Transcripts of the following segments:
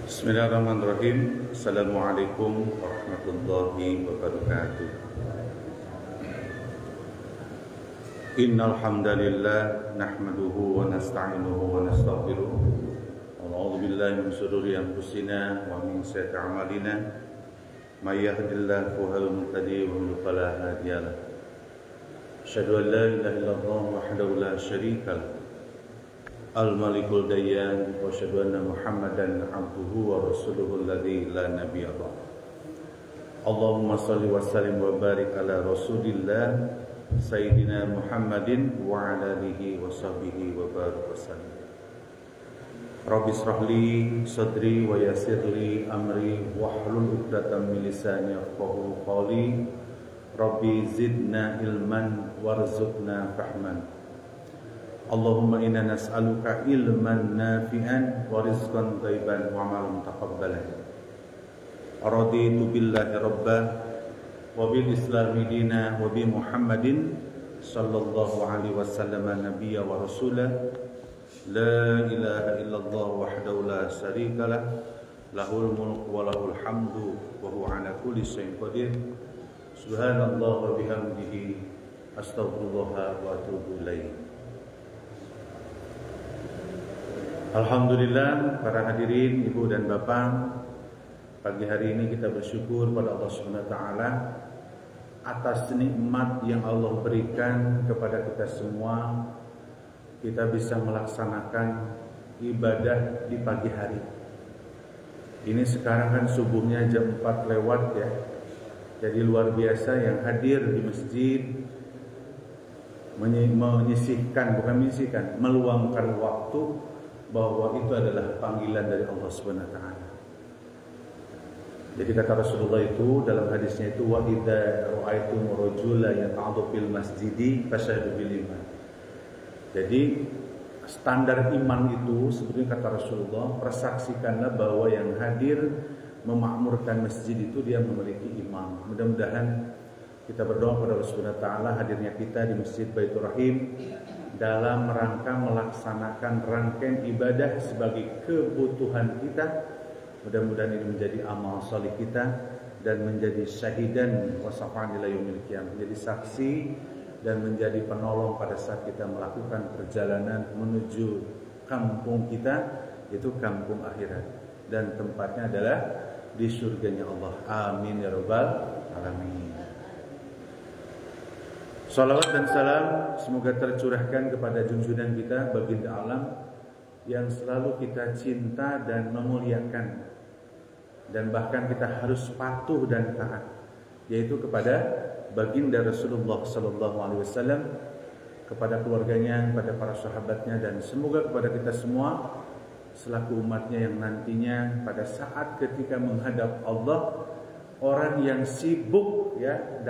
Bismillahirrahmanirrahim. Assalamualaikum warahmatullahi wabarakatuh. Innal hamdalillah nahmaduhu wa nasta'inuhu wa nastaghfiruh. Wa na'udzu billahi min shururi anfusina wa min sayyiati a'malina. May yahdihillahu fahuwal muhtadi wa man yudlil fala hadiya lahu. Asyhadu an la ilaha illallah wahdahu la syarika lahu. Al-Malikul Dayyan wa asyhadu anna Muhammadan abduhu wa rasuluhu alladzi la nabiyya ba'dahu. Allahumma shalli wa sallim wa barik ala Rasulillah Sayyidina Muhammadin wa ala alihi wa sahbihi wa barik wa sallim. Rabbi shrah li sadri wa yassir li amri wahlul 'uqdatam min lisani yafqahu qawli. Rabbi zidna ilman warzuqna fahman. Allahumma inna nas'aluka ilman nafi'an wa rizqan thayyiban wa 'amalan mutaqabbalan. Raditu billahi rabba wa bil islami dina wa bi Muhammadin sallallahu alaihi wasallam nabiyya wa rasulah. La ilaha illallah wahdahu la syarika lah, lahul mulku wa lahul hamdu wa huwa ala kulli syai'in qadir. Subhanallah wa bihamdihi astaghfirullah wa atubu ilaih. Alhamdulillah, para hadirin, ibu dan bapak, pagi hari ini kita bersyukur pada Allah Subhanahu wa taala atas nikmat yang Allah berikan kepada kita semua. Kita bisa melaksanakan ibadah di pagi hari. Ini sekarang kan subuhnya jam 4 lewat ya. Jadi luar biasa yang hadir di masjid meluangkan waktu bahwa itu adalah panggilan dari Allah Subhanahu wa taala. Jadi kata Rasulullah itu dalam hadisnya itu, wa idza ra'aitum rajulan yata'addu fil masjidi fasyhadu bil iman. Jadi standar iman itu sebenarnya kata Rasulullah, persaksikanlah bahwa yang hadir memakmurkan masjid itu dia memiliki iman. Mudah-mudahan kita berdoa kepada Allah Subhanahu wa taala hadirnya kita di Masjid Baitur Rahim dalam rangka melaksanakan rangkaian ibadah sebagai kebutuhan kita. Mudah-mudahan ini menjadi amal salih kita dan menjadi syahidan wa syafa'an ila yaumil qiyamah, menjadi saksi dan menjadi penolong pada saat kita melakukan perjalanan menuju kampung kita, yaitu kampung akhirat, dan tempatnya adalah di surganya Allah. Amin ya rabbal alamin. Salawat dan salam semoga tercurahkan kepada junjungan kita baginda alam yang selalu kita cinta dan memuliakan, dan bahkan kita harus patuh dan taat, yaitu kepada baginda Rasulullah sallallahu alaihi wasallam, kepada keluarganya, kepada para sahabatnya, dan semoga kepada kita semua selaku umatnya yang nantinya pada saat ketika menghadap Allah, orang yang sibuk ya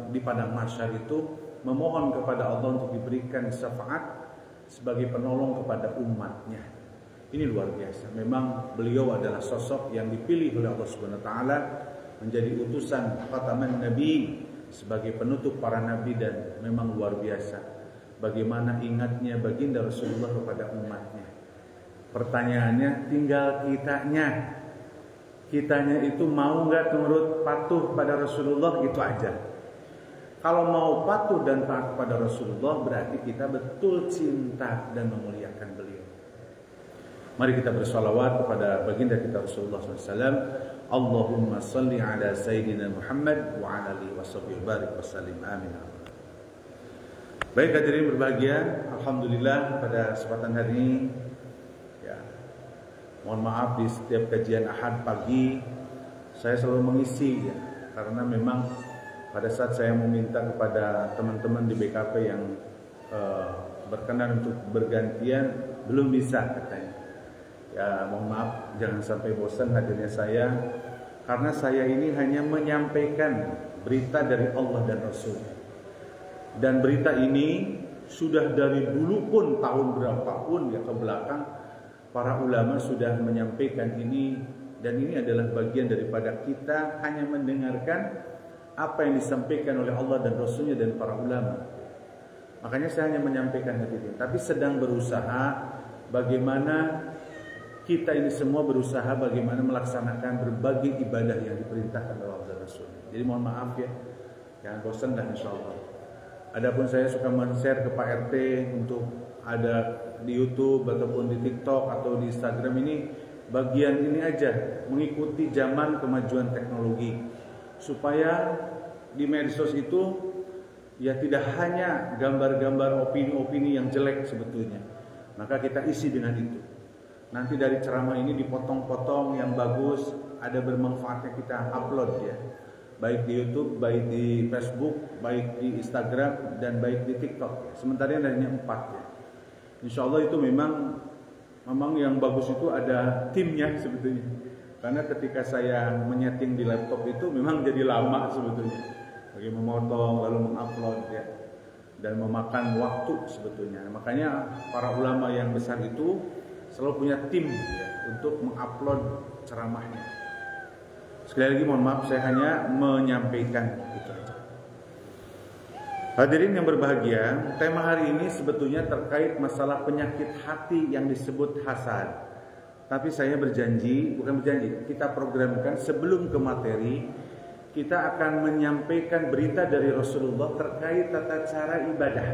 di padang mahsyar itu memohon kepada Allah untuk diberikan syafaat sebagai penolong kepada umatnya. Ini luar biasa. Memang beliau adalah sosok yang dipilih oleh Allah Subhanahu wa taala menjadi utusan khataman nabi, sebagai penutup para nabi, dan memang luar biasa bagaimana ingatnya baginda Rasulullah kepada umatnya. Pertanyaannya tinggal kitanya itu mau nggak menurut patuh pada Rasulullah, itu aja. Kalau mau patuh dan taat kepada Rasulullah, berarti kita betul cinta dan memuliakan beliau. Mari kita bersalawat kepada baginda kita Rasulullah SAW. Allahumma salli ala Sayyidina Muhammad wa ala alihi wa sahbihi barik wa sallim. Amin. Baik hadirin berbahagia, alhamdulillah pada kesempatan hari ini ya, mohon maaf di setiap kajian Ahad pagi saya selalu mengisi ya, karena memang pada saat saya meminta kepada teman-teman di BKP yang berkenan untuk bergantian, belum bisa katanya. Ya mohon maaf, jangan sampai bosan hadirnya saya, karena saya ini hanya menyampaikan berita dari Allah dan Rasul. Dan berita ini sudah dari dulu pun, tahun berapapun ya ke belakang, para ulama sudah menyampaikan ini, dan ini adalah bagian daripada kita hanya mendengarkan apa yang disampaikan oleh Allah dan Rasulnya dan para ulama. Makanya saya hanya menyampaikan hadirin, tapi sedang berusaha bagaimana kita ini semua berusaha bagaimana melaksanakan berbagai ibadah yang diperintahkan oleh Allah dan Rasul. Jadi mohon maaf ya, jangan bosan dah insyaallah. Adapun saya suka men-share ke Pak RT untuk ada di YouTube ataupun di TikTok atau di Instagram ini, bagian ini aja, mengikuti zaman kemajuan teknologi, supaya di medsos itu ya tidak hanya gambar-gambar opini-opini yang jelek sebetulnya, maka kita isi dengan itu. Nanti dari ceramah ini dipotong-potong yang bagus, ada bermanfaatnya kita upload ya, baik di YouTube, baik di Facebook, baik di Instagram, dan baik di TikTok. Sementara hanya 4 ya. Insya Allah itu memang yang bagus itu ada timnya sebetulnya. Karena ketika saya menyeting di laptop itu memang jadi lama sebetulnya, bagi memotong lalu mengupload ya, dan memakan waktu sebetulnya. Makanya para ulama yang besar itu selalu punya tim ya, untuk mengupload ceramahnya. Sekali lagi mohon maaf, saya hanya menyampaikan itu aja. Hadirin yang berbahagia, tema hari ini sebetulnya terkait masalah penyakit hati yang disebut hasad. Tapi saya bukan berjanji, kita programkan sebelum ke materi, kita akan menyampaikan berita dari Rasulullah terkait tata cara ibadah.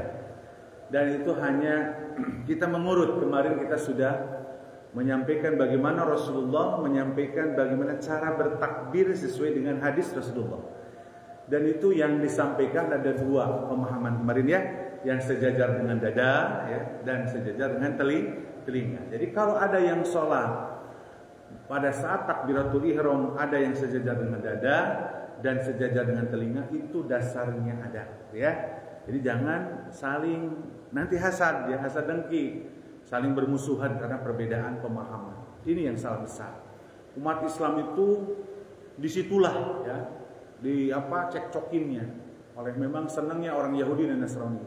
Dan itu hanya kita mengurut, kemarin kita sudah menyampaikan bagaimana Rasulullah menyampaikan bagaimana cara bertakbir sesuai dengan hadis Rasulullah. Dan itu yang disampaikan ada 2 pemahaman kemarin ya, yang sejajar dengan dada ya, dan sejajar dengan telinga. Jadi kalau ada yang sholat pada saat takbiratul ihram ada yang sejajar dengan dada dan sejajar dengan telinga, itu dasarnya ada ya. Jadi jangan saling nanti hasad ya, hasad dengki, saling bermusuhan karena perbedaan pemahaman. Ini yang salah besar. Umat Islam itu disitulah ya, cekcokinnya oleh memang senangnya orang Yahudi dan Nasrani.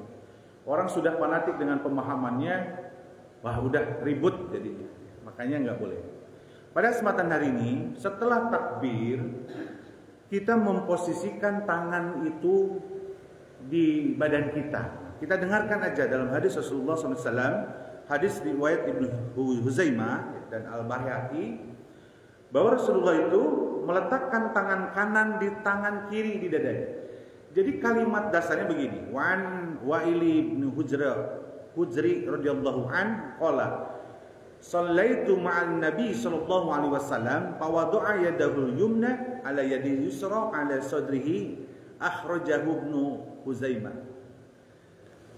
Orang sudah fanatik dengan pemahamannya, wah udah ribut jadinya. Makanya nggak boleh. Pada kesempatan hari ini, setelah takbir, kita memposisikan tangan itu di badan kita. Kita dengarkan aja dalam hadis Rasulullah SAW, hadis riwayat Ibnu Huzaimah dan Al-Baihaqi, bahwa Rasulullah itu meletakkan tangan kanan di tangan kiri di dadanya. Jadi kalimat dasarnya begini: Wan Wa'ili bin Hujri radhiyallahu an qala Sallaitu ma'an Nabi sallallahu alaihi wasallam fa wada'a yadahu yumna ala yadi yusra ala sadrihi, akhrajahu Ibnu Huzaimah.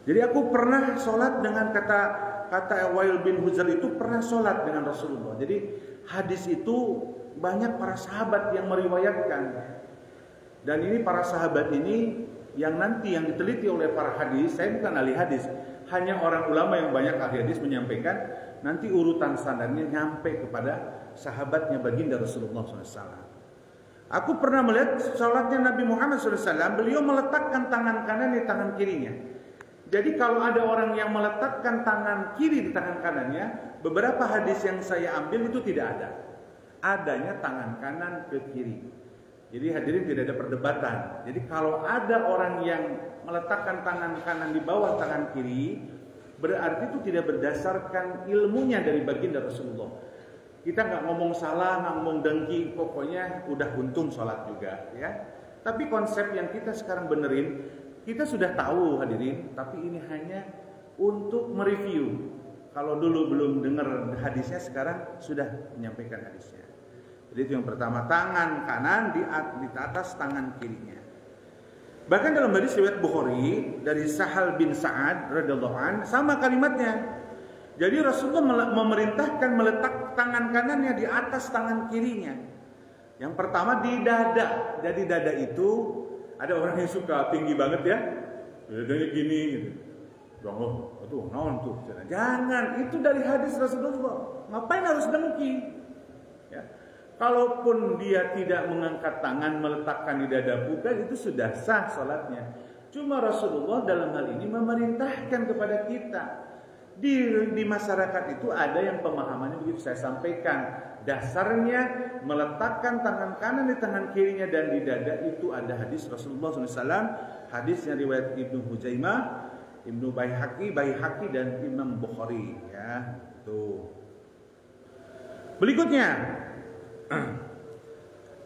Jadi aku pernah sholat dengan kata Wa'il bin Hujr itu pernah sholat dengan Rasulullah. Jadi hadis itu banyak para sahabat yang meriwayatkan. Dan ini para sahabat ini yang nanti yang diteliti oleh para hadis, saya bukan ahli hadis, hanya orang ulama yang banyak ahli hadis menyampaikan, nanti urutan sanadnya nyampe kepada sahabatnya baginda Rasulullah SAW. Aku pernah melihat sholatnya Nabi Muhammad SAW, beliau meletakkan tangan kanan di tangan kirinya. Jadi kalau ada orang yang meletakkan tangan kiri di tangan kanannya, beberapa hadis yang saya ambil itu tidak ada. Adanya tangan kanan ke kiri. Jadi hadirin tidak ada perdebatan. Jadi kalau ada orang yang meletakkan tangan kanan di bawah tangan kiri, berarti itu tidak berdasarkan ilmunya dari baginda Rasulullah. Kita nggak ngomong salah, nggak ngomong dengki, pokoknya udah untung sholat juga ya. Tapi konsep yang kita sekarang benerin, kita sudah tahu hadirin, tapi ini hanya untuk mereview. Kalau dulu belum dengar hadisnya, sekarang sudah menyampaikan hadisnya. Jadi itu yang pertama, tangan kanan di atas tangan kirinya. Bahkan dalam hadis riwayat Bukhari dari Sahal bin Sa'ad radhiyallahu an sama kalimatnya. Jadi Rasulullah memerintahkan meletak tangan kanannya di atas tangan kirinya. Yang pertama di dada. Jadi dada itu ada orang yang suka tinggi banget ya, dadanya gini gitu. Aduh, naon tuh? Jangan, itu dari hadis Rasulullah. Ngapain harus dengki? Ya. Kalaupun dia tidak mengangkat tangan meletakkan di dada bukan, itu sudah sah salatnya. Cuma Rasulullah dalam hal ini memerintahkan kepada kita. Di masyarakat itu ada yang pemahamannya begitu, saya sampaikan. Dasarnya meletakkan tangan kanan di tangan kirinya dan di dada itu ada hadis Rasulullah SAW. Hadis yang riwayat Ibnu Huzaimah, Ibnu Baihaqi dan Imam Bukhari ya. Tuh. Berikutnya,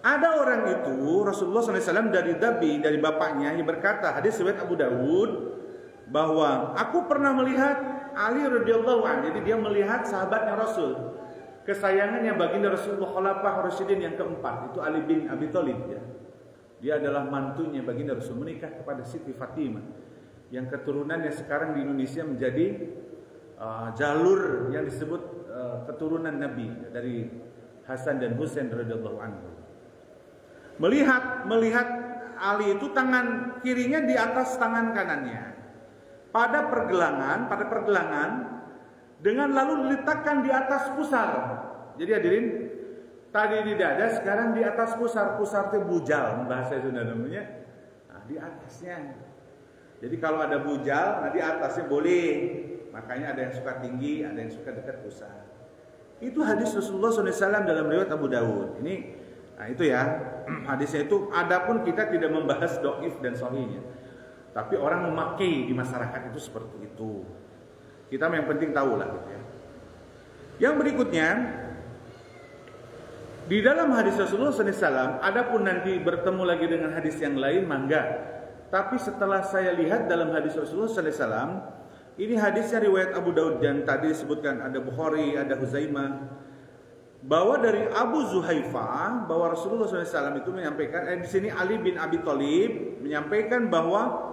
ada orang itu Rasulullah SAW dari bapaknya yang berkata, hadis riwayat Abu Dawud, bahwa aku pernah melihat Ali radhiyallahu anhu. Jadi dia melihat sahabatnya Rasul, kesayangannya baginda Rasulullah Khalifah Rasyidin yang keempat, itu Ali bin Abi Thalib ya. Dia adalah mantunya baginda Rasul, menikah kepada Siti Fatimah yang keturunannya sekarang di Indonesia menjadi jalur yang disebut keturunan Nabi dari Hasan dan Husain radhiyallahu anhu. Melihat Ali itu tangan kirinya di atas tangan kanannya pada pergelangan dengan lalu diletakkan di atas pusar. Jadi hadirin, tadi di dada, sekarang di atas pusar. Pusar itu bujal, bahasa Sunda namanya. Nah, di atasnya. Jadi kalau ada bujal, nah di atasnya boleh. Makanya ada yang suka tinggi, ada yang suka dekat pusar. Itu hadis Rasulullah SAW dalam riwayat Abu Dawud. Nah itu ya, hadisnya itu. Adapun kita tidak membahas dhaif dan sahihnya, tapi orang memakai di masyarakat itu seperti itu. Kita yang penting tahu lah gitu ya. Yang berikutnya, di dalam hadis Rasulullah SAW, adapun nanti bertemu lagi dengan hadis yang lain, mangga. Tapi setelah saya lihat dalam hadis Rasulullah SAW, ini hadisnya riwayat Abu Daud dan tadi disebutkan ada Bukhari, ada Huzaimah, bahwa dari Abu Zuhaifah bahwa Rasulullah SAW itu menyampaikan, di sini Ali bin Abi Thalib menyampaikan bahwa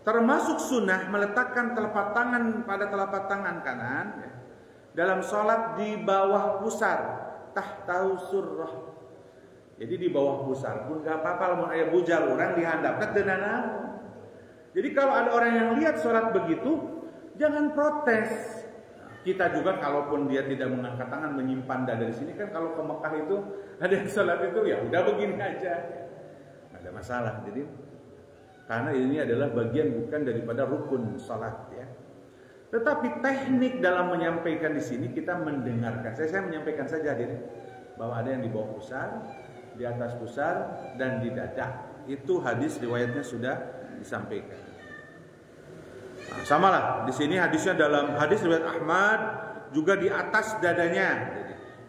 termasuk sunnah meletakkan telapak tangan pada telapak tangan kanan ya, dalam sholat di bawah pusar, tahtahu surrah. Jadi di bawah pusar pun gak apa-apa, mau ayah bujal orang dihandapkan denana. Jadi kalau ada orang yang lihat sholat begitu, jangan protes. Kita juga kalaupun dia tidak mengangkat tangan, menyimpan dada di sini, kan kalau ke Mekah itu ada yang sholat itu ya udah begini aja, nggak ada masalah. Jadi karena ini adalah bagian bukan daripada rukun sholat ya. Tetapi teknik dalam menyampaikan di sini kita mendengarkan. Saya menyampaikan saja diri bahwa ada yang di bawah pusar, di atas pusar, dan di dada. Itu hadis riwayatnya sudah disampaikan. Nah, samalah di sini hadisnya dalam hadis riwayat Ahmad juga di atas dadanya.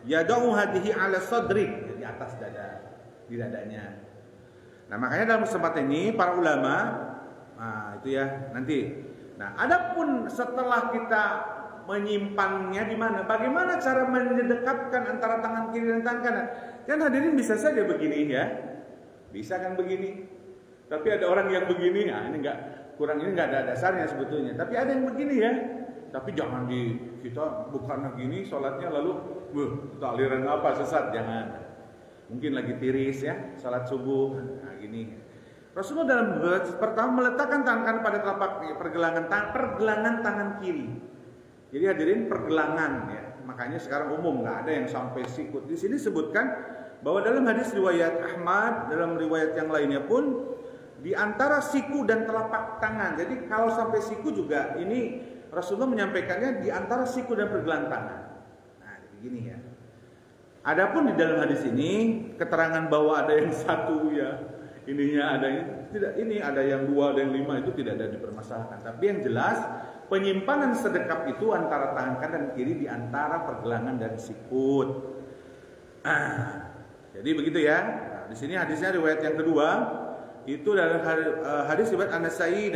Yadau hadihi ala sadri, di atas dada, di dadanya. Nah makanya dalam kesempatan ini para ulama, nah itu ya nanti. Nah adapun setelah kita menyimpannya di mana, bagaimana cara mendekatkan antara tangan kiri dan tangan kanan? Kan hadirin bisa saja begini ya, bisa kan begini. Tapi ada orang yang begini, nah ini nggak ada dasarnya sebetulnya. Tapi ada yang begini ya. Tapi jangan kita bukan begini sholatnya lalu, aliran apa sesat, jangan. Mungkin lagi tiris ya, salat subuh, nah gini. Rasulullah dalam pertama meletakkan tangan kanan pada telapak pergelangan tangan kiri. Jadi hadirin pergelangan ya. Makanya sekarang umum nggak ada yang sampai sikut. Di sini sebutkan bahwa dalam hadis riwayat Ahmad, dalam riwayat yang lainnya pun di antara siku dan telapak tangan. Jadi kalau sampai siku juga ini Rasulullah menyampaikannya di antara siku dan pergelangan tangan. Nah, begini ya. Adapun di dalam hadis ini keterangan bahwa ada yang satu ya, ininya ada yang tidak, ini ada yang dua, ada yang lima, itu tidak ada dipermasalahkan. Tapi yang jelas penyimpanan sedekap itu antara tangan kanan dan kiri di antara pergelangan dan sikut. Jadi begitu ya. Nah, di sini hadisnya riwayat yang kedua itu dalam hadis riwayat An-Nasai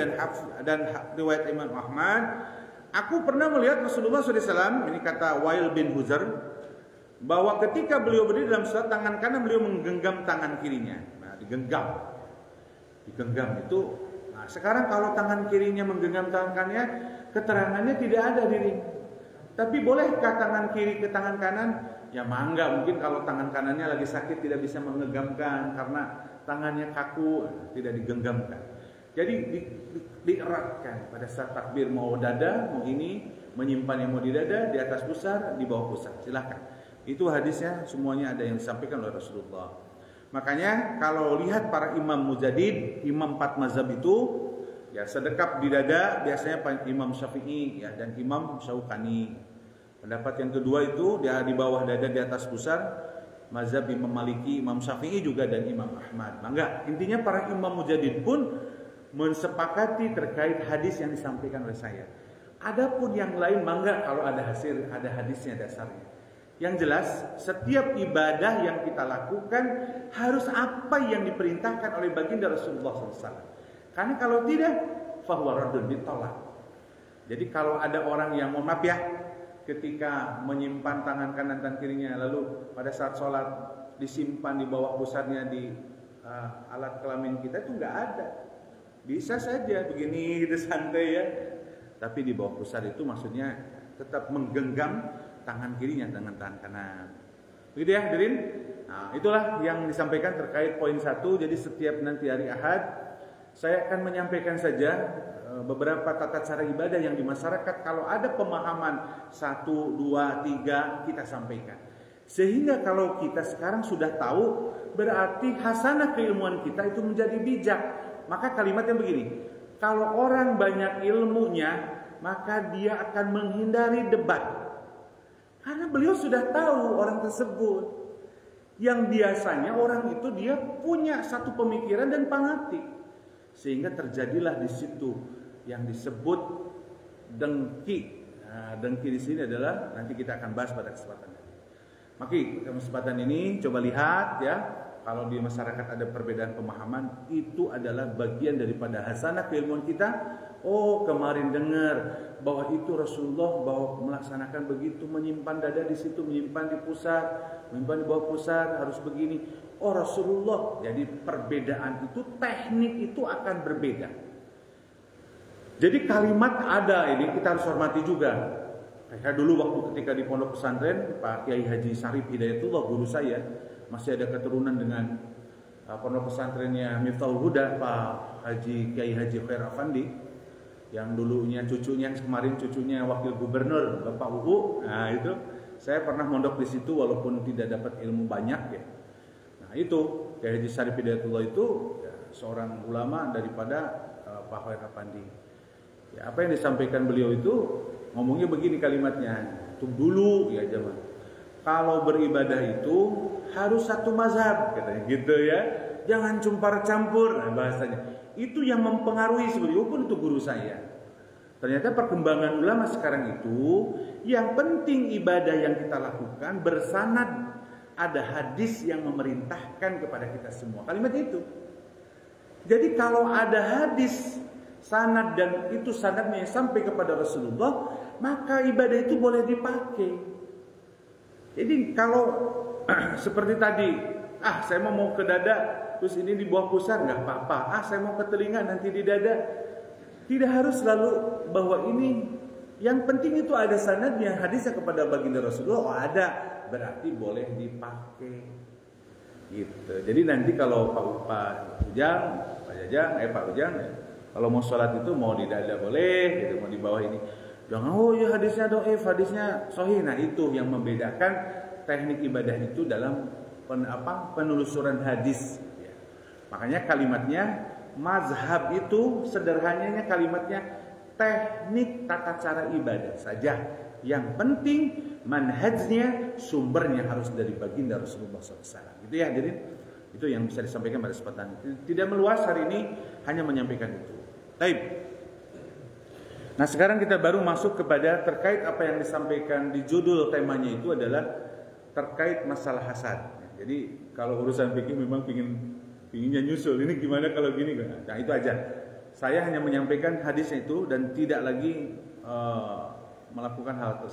dan riwayat Imam Ahmad. Aku pernah melihat Rasulullah SAW, ini kata Wail bin Huzar, bahwa ketika beliau berdiri dalam salat, tangan kanan beliau menggenggam tangan kirinya. Nah, digenggam itu. Nah, sekarang kalau tangan kirinya menggenggam tangan kanannya, keterangannya tidak ada diri. Tapi bolehkah tangan kiri ke tangan kanan? Ya mangga, mungkin kalau tangan kanannya lagi sakit tidak bisa menggenggamkan karena tangannya kaku, tidak digenggamkan. Jadi dieratkan pada saat takbir, mau dada, mau ini, menyimpannya mau di dada, di atas pusar, di bawah pusar. Silakan. Itu hadisnya semuanya ada yang disampaikan oleh Rasulullah. Makanya kalau lihat para imam mujadid, imam 4 mazhab itu ya sedekap di dada biasanya Imam Syafi'i ya dan Imam Syaukani. Pendapat yang kedua itu dia di bawah dada, di atas pusar, mazhab Imam Maliki, Imam Syafi'i juga dan Imam Ahmad. Mangga, intinya para imam mujadid pun mensepakati terkait hadis yang disampaikan oleh saya. Adapun yang lain mangga kalau ada hadisnya dasarnya. Yang jelas, setiap ibadah yang kita lakukan harus apa yang diperintahkan oleh baginda Rasulullah SAW. Karena kalau tidak, fahuwa raddun, ditolak. Jadi kalau ada orang yang, mohon maaf ya, ketika menyimpan tangan kanan dan kirinya, lalu pada saat sholat disimpan di bawah pusarnya di alat kelamin kita, itu nggak ada. Bisa saja begini gitu santai ya. Tapi di bawah pusar itu maksudnya tetap menggenggam tangan kirinya dengan tangan kanan. Begitu ya hadirin. Nah, itulah yang disampaikan terkait poin 1. Jadi setiap nanti hari Ahad saya akan menyampaikan saja beberapa tata cara ibadah yang di masyarakat. Kalau ada pemahaman 1, 2, 3 kita sampaikan. Sehingga kalau kita sekarang sudah tahu, berarti hasanah keilmuan kita itu menjadi bijak. Maka kalimatnya begini, kalau orang banyak ilmunya, maka dia akan menghindari debat. Karena beliau sudah tahu orang tersebut. Yang biasanya orang itu dia punya satu pemikiran dan fanatik. Sehingga terjadilah di situ yang disebut dengki. Nah, dengki di sini adalah nanti kita akan bahas pada kesempatan ini. Maka kesempatan ini coba lihat ya. Kalau di masyarakat ada perbedaan pemahaman, itu adalah bagian daripada hasanah keilmuan kita. Oh, kemarin dengar bahwa itu Rasulullah bahwa melaksanakan begitu, menyimpan dada di situ, menyimpan di pusar, menyimpan di bawah pusar, harus begini. Oh, Rasulullah. Jadi perbedaan itu, teknik itu akan berbeda. Jadi kalimat ada ini kita harus hormati juga. Kayak dulu waktu ketika di pondok pesantren, Pak Kiai Haji Sarif Hidayatullah guru saya, masih ada keturunan dengan pondok pesantrennya Miftahul Huda, Pak Haji Kiai Haji Khair Afandi, yang dulunya cucunya, kemarin cucunya wakil gubernur Bapak Uhu. Nah itu saya pernah mondok di situ walaupun tidak dapat ilmu banyak ya. Nah itu Kiai Haji Sarif Hidayatullah itu ya, seorang ulama daripada Pak Khair Afandi. Ya, apa yang disampaikan beliau itu ngomongnya begini kalimatnya, itu dulu ya zaman. Kalau beribadah itu harus satu mazhab katanya gitu ya. Jangan campur campur bahasanya. Itu yang mempengaruhi beliau pun itu guru saya. Ternyata perkembangan ulama sekarang itu yang penting ibadah yang kita lakukan bersanad, ada hadis yang memerintahkan kepada kita semua. Kalimat itu. Jadi kalau ada hadis sanad dan itu sanadnya sampai kepada Rasulullah, maka ibadah itu boleh dipakai. Jadi kalau seperti tadi, saya mau ke dada, terus ini di bawah pusar nggak apa-apa. Saya mau ke telinga nanti di dada. Tidak harus selalu bahwa ini. Yang penting itu ada sanadnya, hadisnya kepada baginda Rasulullah. Oh ada, berarti boleh dipakai. Gitu. Jadi nanti kalau Pak Ujang, Pak Ujang, kalau mau sholat itu mau di dada boleh, gitu, mau di bawah ini. Jangan, oh ya hadisnya doif, hadisnya sahih. Nah itu yang membedakan teknik ibadah itu dalam penelusuran hadis. Ya. Makanya kalimatnya mazhab itu sederhananya kalimatnya teknik tata cara ibadah saja. Yang penting manhajnya, sumbernya harus dari baginda Rasulullah SAW. Gitu ya, jadi itu yang bisa disampaikan pada kesempatan ini. Tidak meluas hari ini, hanya menyampaikan itu. Baik. Nah sekarang kita baru masuk kepada terkait apa yang disampaikan di judul temanya itu adalah terkait masalah hasad. Jadi kalau urusan fikih memang pinginnya nyusul, ini gimana kalau gini? Nah itu aja. Saya hanya menyampaikan hadisnya itu dan tidak lagi melakukan hal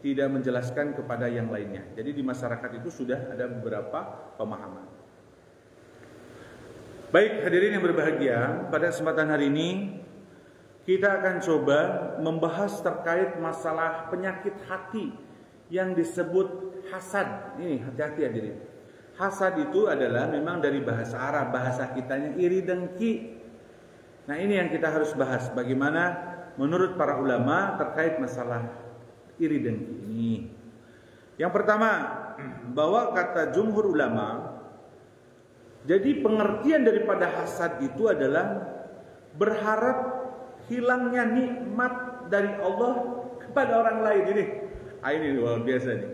tidak menjelaskan kepada yang lainnya. Jadi di masyarakat itu sudah ada beberapa pemahaman. Baik hadirin yang berbahagia, pada kesempatan hari ini kita akan coba membahas terkait masalah penyakit hati yang disebut hasad. Ini hati-hati hadirin. Hasad itu adalah memang dari bahasa Arab, bahasa kitanya iri dengki. Nah ini yang kita harus bahas. Bagaimana menurut para ulama terkait masalah iri dengki ini. Yang pertama, bahwa kata jumhur ulama, jadi pengertian daripada hasad itu adalah berharap hilangnya nikmat dari Allah kepada orang lain. Ini luar biasa nih.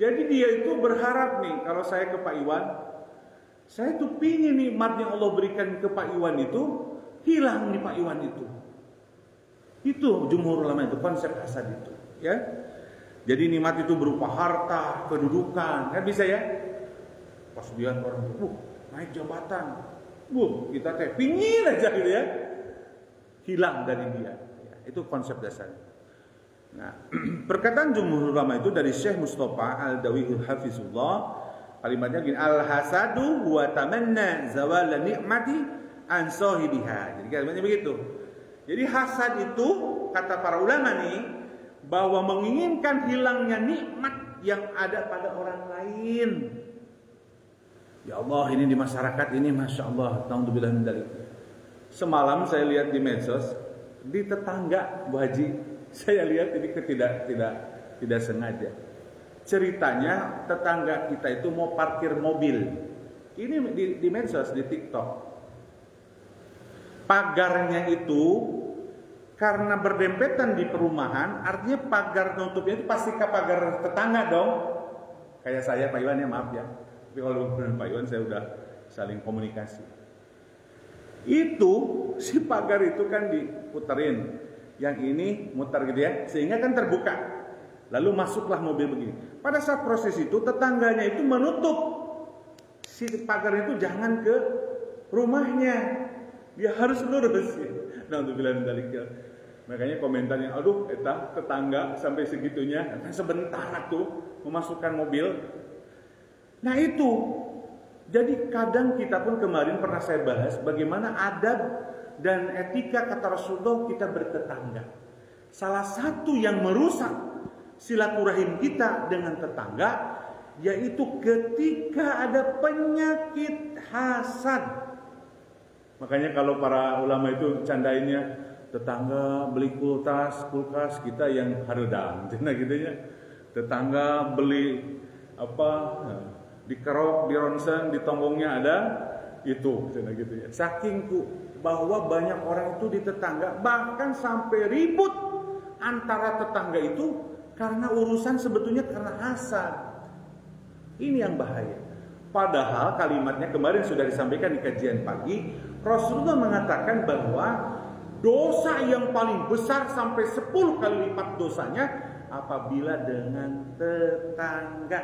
Jadi dia itu berharap nih, kalau saya ke Pak Iwan, saya tuh pingin nikmat yang Allah berikan ke Pak Iwan itu hilang nih Pak Iwan itu. Itu jumhur ulama itu konsep hasad itu, ya. Jadi nikmat itu berupa harta, kedudukan, kan bisa ya? Pas lihat orang itu, naik jabatan, kita teh pingin aja gitu ya, hilang dari dia. Ya, itu konsep dasarnya. Nah, perkataan jumhur ulama itu dari Syekh Mustafa Al-Dawihul Hafizullah, kalimatnya gini, al-hasadu huwa tamanna zawala ni'mati an sahibiha. Jadi kalimatnya begitu. Jadi hasad itu kata para ulama nih, bahwa menginginkan hilangnya nikmat yang ada pada orang lain. Ya Allah, ini di masyarakat ini Masya Allah, naudzubillah min dzalik. Semalam saya lihat di medsos, di tetangga Bu Haji, saya lihat ini tidak sengaja. Ceritanya tetangga kita itu mau parkir mobil. Ini di medsos, di TikTok. Pagarnya itu karena berdempetan di perumahan, artinya pagar nutupnya itu pasti ke pagar tetangga dong. Kayak saya Pak Iwan ya, maaf ya. Tapi kalau bukan Pak Iwan saya udah saling komunikasi. Itu si pagar itu kan diputerin, yang ini muter gitu ya, sehingga kan terbuka. Lalu masuklah mobil begini. Pada saat proses itu tetangganya itu menutup si pagar itu jangan ke rumahnya. Dia harus lurus. Nah, untuk bilang dari makanya komentarnya, aduh, tetangga sampai segitunya, kan sebentar tuh memasukkan mobil. Nah itu, jadi kadang kita pun kemarin pernah saya bahas bagaimana adab dan etika kata Rasulullah kita bertetangga. Salah satu yang merusak silaturahim kita dengan tetangga, yaitu ketika ada penyakit hasad. Makanya kalau para ulama itu candainnya, tetangga beli kulkas kita yang haredang, cina gitu ya. Tetangga beli dikerok, di ronsen, di tonggongnya ada itu, cina gitu ya. Saking bahwa banyak orang itu di tetangga bahkan sampai ribut antara tetangga itu karena urusan sebetulnya karena hasad. Ini yang bahaya. Padahal kalimatnya kemarin sudah disampaikan di kajian pagi, Rasulullah mengatakan bahwa dosa yang paling besar sampai 10 kali lipat dosanya apabila dengan tetangga.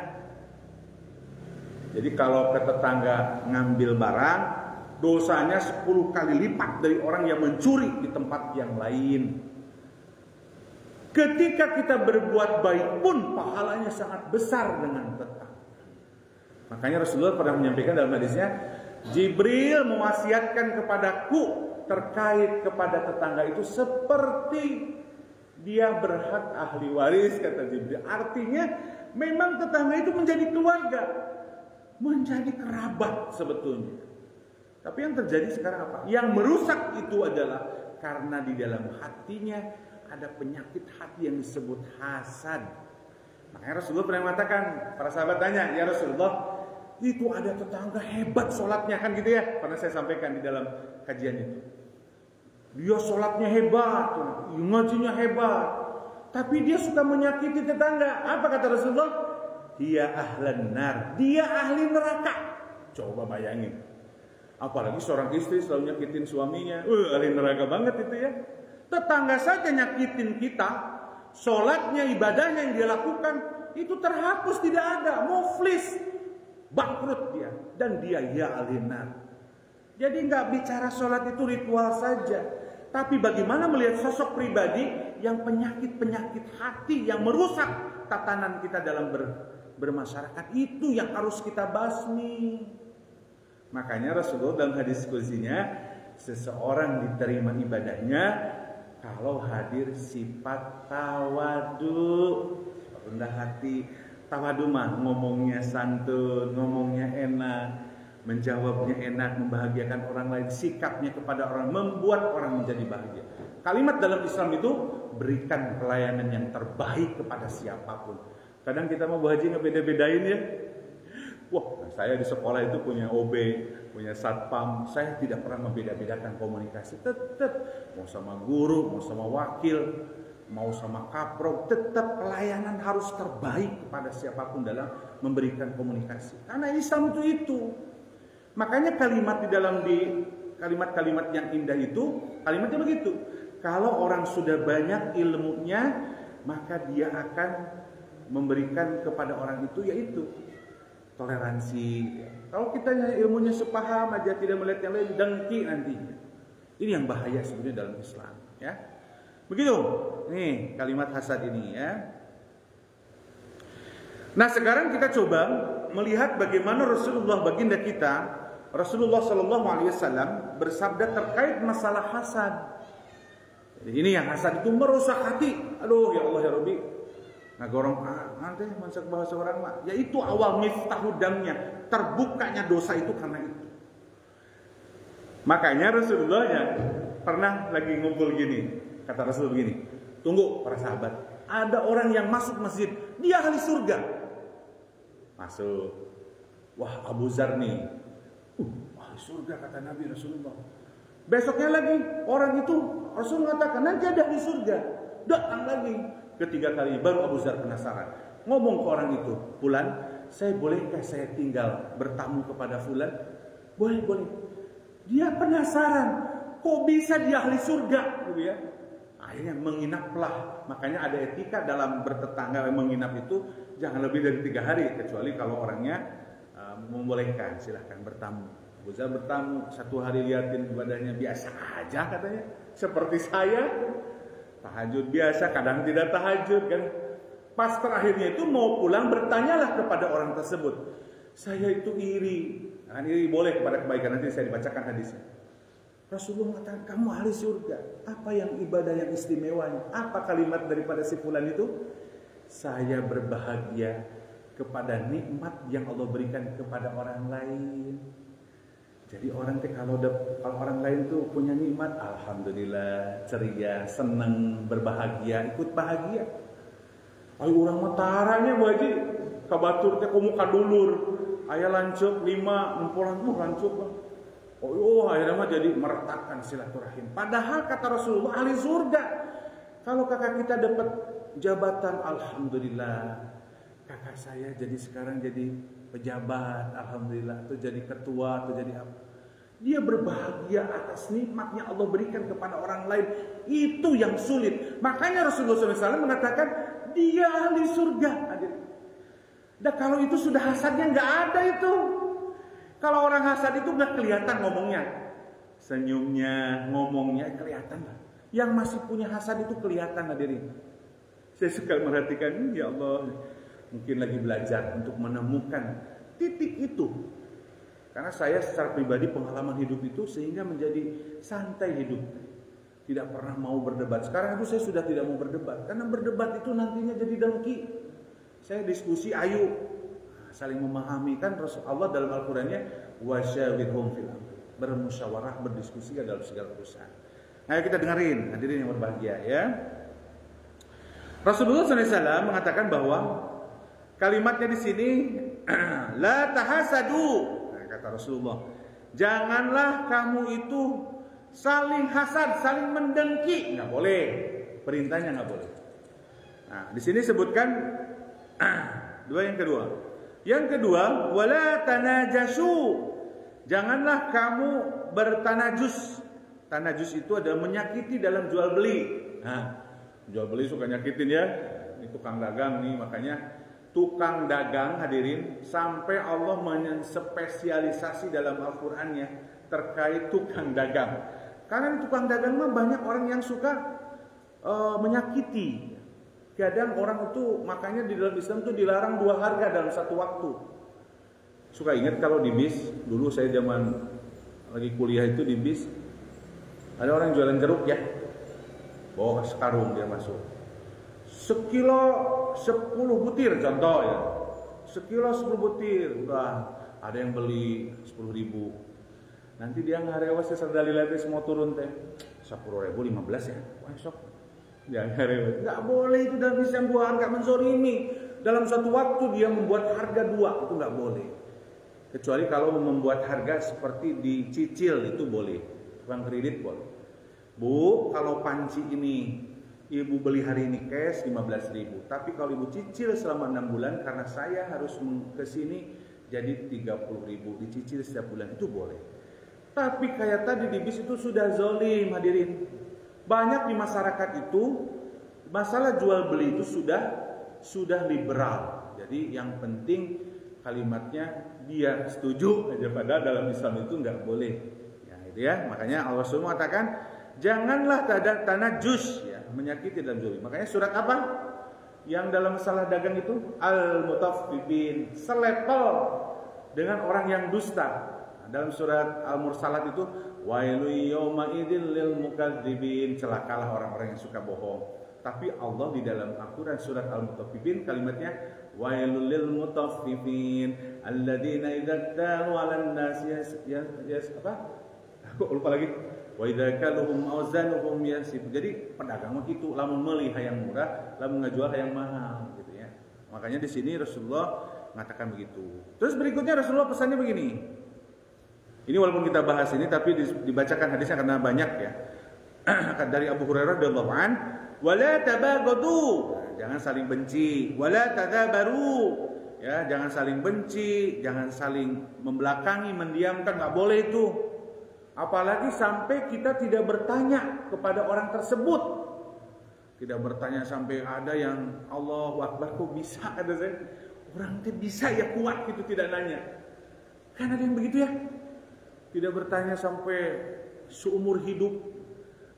Jadi kalau ke tetangga ngambil barang, dosanya 10 kali lipat dari orang yang mencuri di tempat yang lain. Ketika kita berbuat baik pun pahalanya sangat besar dengan tetangga. Makanya Rasulullah pernah menyampaikan dalam hadisnya, Jibril mewasiatkan kepadaku terkait kepada tetangga itu seperti dia berhak ahli waris, kata Jibril. Artinya memang tetangga itu menjadi keluarga, menjadi kerabat sebetulnya. Tapi yang terjadi sekarang apa? Yang merusak itu adalah karena di dalam hatinya ada penyakit hati yang disebut hasad. Makanya Rasulullah pernah mengatakan, para sahabat tanya, ya Rasulullah, itu ada tetangga hebat sholatnya, kan gitu ya. Pernah saya sampaikan di dalam kajian itu. Dia sholatnya hebat, ngajinya hebat, tapi dia suka menyakiti tetangga. Apa kata Rasulullah? Dia ahlan nar, dia ahli neraka. Coba bayangin. Apalagi seorang istri selalu nyakitin suaminya. Ahli neraka banget itu ya. Tetangga saja nyakitin kita, sholatnya, ibadahnya yang dia lakukan itu terhapus, tidak ada, muflis, bangkrut dia, dan dia ya alinar. Jadi nggak bicara sholat itu ritual saja, tapi bagaimana melihat sosok pribadi yang penyakit hati yang merusak tatanan kita dalam bermasyarakat, itu yang harus kita basmi. Makanya Rasulullah dalam hadis qudsinya, seseorang diterima ibadahnya kalau hadir sifat tawadu, rendah hati. Tawadu mah ngomongnya santun, ngomongnya enak, menjawabnya enak, membahagiakan orang lain, sikapnya kepada orang, membuat orang menjadi bahagia. Kalimat dalam Islam itu berikan pelayanan yang terbaik kepada siapapun. Kadang kita mau haji ngebeda-bedain ya. Wah, saya di sekolah itu punya OB, punya satpam, saya tidak pernah membeda-bedakan komunikasi. Tetap mau sama guru, mau sama wakil, mau sama kaprok, tetap pelayanan harus terbaik kepada siapapun dalam memberikan komunikasi. Karena Islam itu. Makanya kalimat di dalam kalimat-kalimat yang indah itu, kalimatnya begitu. Kalau orang sudah banyak ilmunya, maka dia akan memberikan kepada orang itu yaitu toleransi. Kalau kita ilmunya sepaham aja, tidak melihat yang lain, dengki nantinya. Ini yang bahaya sebenarnya dalam Islam, ya. Begitu. Nih kalimat hasad ini, ya. Nah, sekarang kita coba melihat bagaimana Rasulullah baginda kita, Rasulullah Shallallahu Alaihi Wasallam bersabda terkait masalah hasad. Jadi ini yang hasad itu merusak hati. Aduh, ya Allah ya Rabbi. Nah, gorong nanti masak bahasa orang mak. Yaitu awal miftahudamnya, terbukanya dosa itu karena itu. Makanya Rasulullah ya pernah lagi ngumpul gini, kata Rasul begini, tunggu para sahabat, ada orang yang masuk masjid, dia ahli surga. Masuk, wah Abu Zar nih, ahli surga kata Nabi Rasulullah. Besoknya lagi orang itu Rasul mengatakan nanti ada ahli surga, datang lagi. Ketiga kali baru Abu Zar penasaran, ngomong ke orang itu, Fulan, bolehkah saya tinggal bertamu kepada Fulan? Boleh. Dia penasaran, kok bisa dia ahli surga, gitu ya. Akhirnya menginaplah. Makanya ada etika dalam bertetangga menginap itu jangan lebih dari 3 hari, kecuali kalau orangnya membolehkan, silahkan bertamu. Abu Zar bertamu 1 hari, liatin ibadahnya biasa aja katanya, seperti saya. Tahajud biasa, kadang tidak tahajud kan. Pas terakhirnya itu mau pulang, bertanyalah kepada orang tersebut, saya itu iri. Nah, iri boleh kepada kebaikan, nanti saya dibacakan hadisnya. Rasulullah mengatakan, kamu ahli surga. Apa yang ibadah yang istimewanya? Apa kalimat daripada si fulan itu? Saya berbahagia kepada nikmat yang Allah berikan kepada orang lain. Jadi orang kalau orang lain tuh punya nikmat, alhamdulillah, ceria, senang, berbahagia, ikut bahagia. Ayo orang mataranya Bu Haji, kabatur teh komo kadulur, aya lanceuk 5 empulan lanceuk. Oh, akhirnya mah jadi meretakkan silaturahim. Padahal kata Rasulullah ahli surga. Kalau kakak kita dapat jabatan, alhamdulillah. Kakak saya jadi sekarang jadi pejabat, alhamdulillah, atau jadi ketua, atau jadi apa. Dia berbahagia atas nikmatnya Allah berikan kepada orang lain. Itu yang sulit. Makanya Rasulullah SAW mengatakan dia ahli surga. Dan kalau itu sudah hasadnya nggak ada itu. Kalau orang hasad itu nggak kelihatan ngomongnya, senyumnya, ngomongnya kelihatan lah. Yang masih punya hasad itu kelihatan hadirin. Saya suka merhatikan, ya Allah, mungkin lagi belajar untuk menemukan titik itu. Karena saya secara pribadi pengalaman hidup itu sehingga menjadi santai hidup. Tidak pernah mau berdebat. Sekarang itu saya sudah tidak mau berdebat. Karena berdebat itu nantinya jadi dengki. Saya diskusi, ayo saling memahami. Kan Allah dalam Al-Qurannya wasyawirhum fil amr, bermusyawarah, berdiskusi dalam segala urusan. Ayo kita dengerin, hadirin yang berbahagia ya. Rasulullah SAW mengatakan bahwa kalimatnya di sini la tahasadu. Kata Rasulullah, janganlah kamu itu saling hasad, saling mendengki, nggak boleh. Perintahnya nggak boleh. Nah, di sini sebutkan yang kedua. Yang kedua, wala tanajasu. Janganlah kamu bertanajus. Tanajus itu adalah menyakiti dalam jual beli. Nah, jual beli suka nyakitin ya. Ini tukang dagang nih, makanya tukang dagang hadirin, sampai Allah menspesialisasi dalam Al-Qur'annya terkait tukang dagang. Karena tukang dagang mah banyak orang yang suka menyakiti. Kadang orang itu, makanya di dalam Islam itu dilarang 2 harga dalam satu waktu. Suka ingat kalau di bis, dulu saya zaman lagi kuliah itu di bis, ada orang jualan jeruk ya, bawa sekarung dia masuk. Sekilo 10 butir contoh ya. Sekilo 10 butir. Udah ada yang beli 10.000. Nanti dia ngarewas seserdali lagi semua turun teh. 10.000 15 ya. Wah sok. Dia ngarewas. Enggak boleh itu dalam Islam buat harga menzolimi. Dalam satu waktu dia membuat harga 2, itu enggak boleh. Kecuali kalau membuat harga seperti dicicil itu boleh. Tukang kredit boleh. Bu, kalau panci ini Ibu beli hari ini cash 15.000, tapi kalau Ibu cicil selama 6 bulan karena saya harus ke sini jadi 30.000, dicicil setiap bulan, itu boleh. Tapi kayak tadi di bis itu sudah zolim hadirin. Banyak di masyarakat itu masalah jual beli itu sudah sudah liberal. Jadi yang penting kalimatnya dia setuju aja, padahal dalam Islam itu nggak boleh. Ya, itu ya. Makanya Allah SWT mengatakan janganlah tanajus, ya, menyakiti dalam jual. Makanya surat apa? Yang dalam masalah dagang itu al-mutaffifin, selevel dengan orang yang dusta. Dalam surat Al-Mursalat itu wailul yauma idzil lil mukadzibin, celakalah orang-orang yang suka bohong. Tapi Allah di dalam Al-Qur'an surat Al-Mutaffifin kalimatnya wailul lil mutaffifin alladzina idza talu 'alan nasi apa? Aku lupa lagi. Wa idza kaluhum awzanuhum yasib. Jadi pedagang mah gitu, lamun meuli hayang murah, lamun ngajual hayang mahal gitu ya. Makanya di sini Rasulullah mengatakan begitu. Terus berikutnya Rasulullah pesannya begini. Ini walaupun kita bahas ini tapi dibacakan hadisnya karena banyak ya. Dari Abu Hurairah radhiyallahu an, wala tabaghadu, jangan saling benci, wala tadabaru, ya, jangan saling benci, jangan saling membelakangi, mendiamkan, enggak boleh itu. Apalagi sampai kita tidak bertanya kepada orang tersebut. Tidak bertanya sampai ada yang Allahu Akbar kok bisa, ada saya. Orang itu bisa ya kuat gitu tidak nanya. Kan ada yang begitu ya. Tidak bertanya sampai seumur hidup.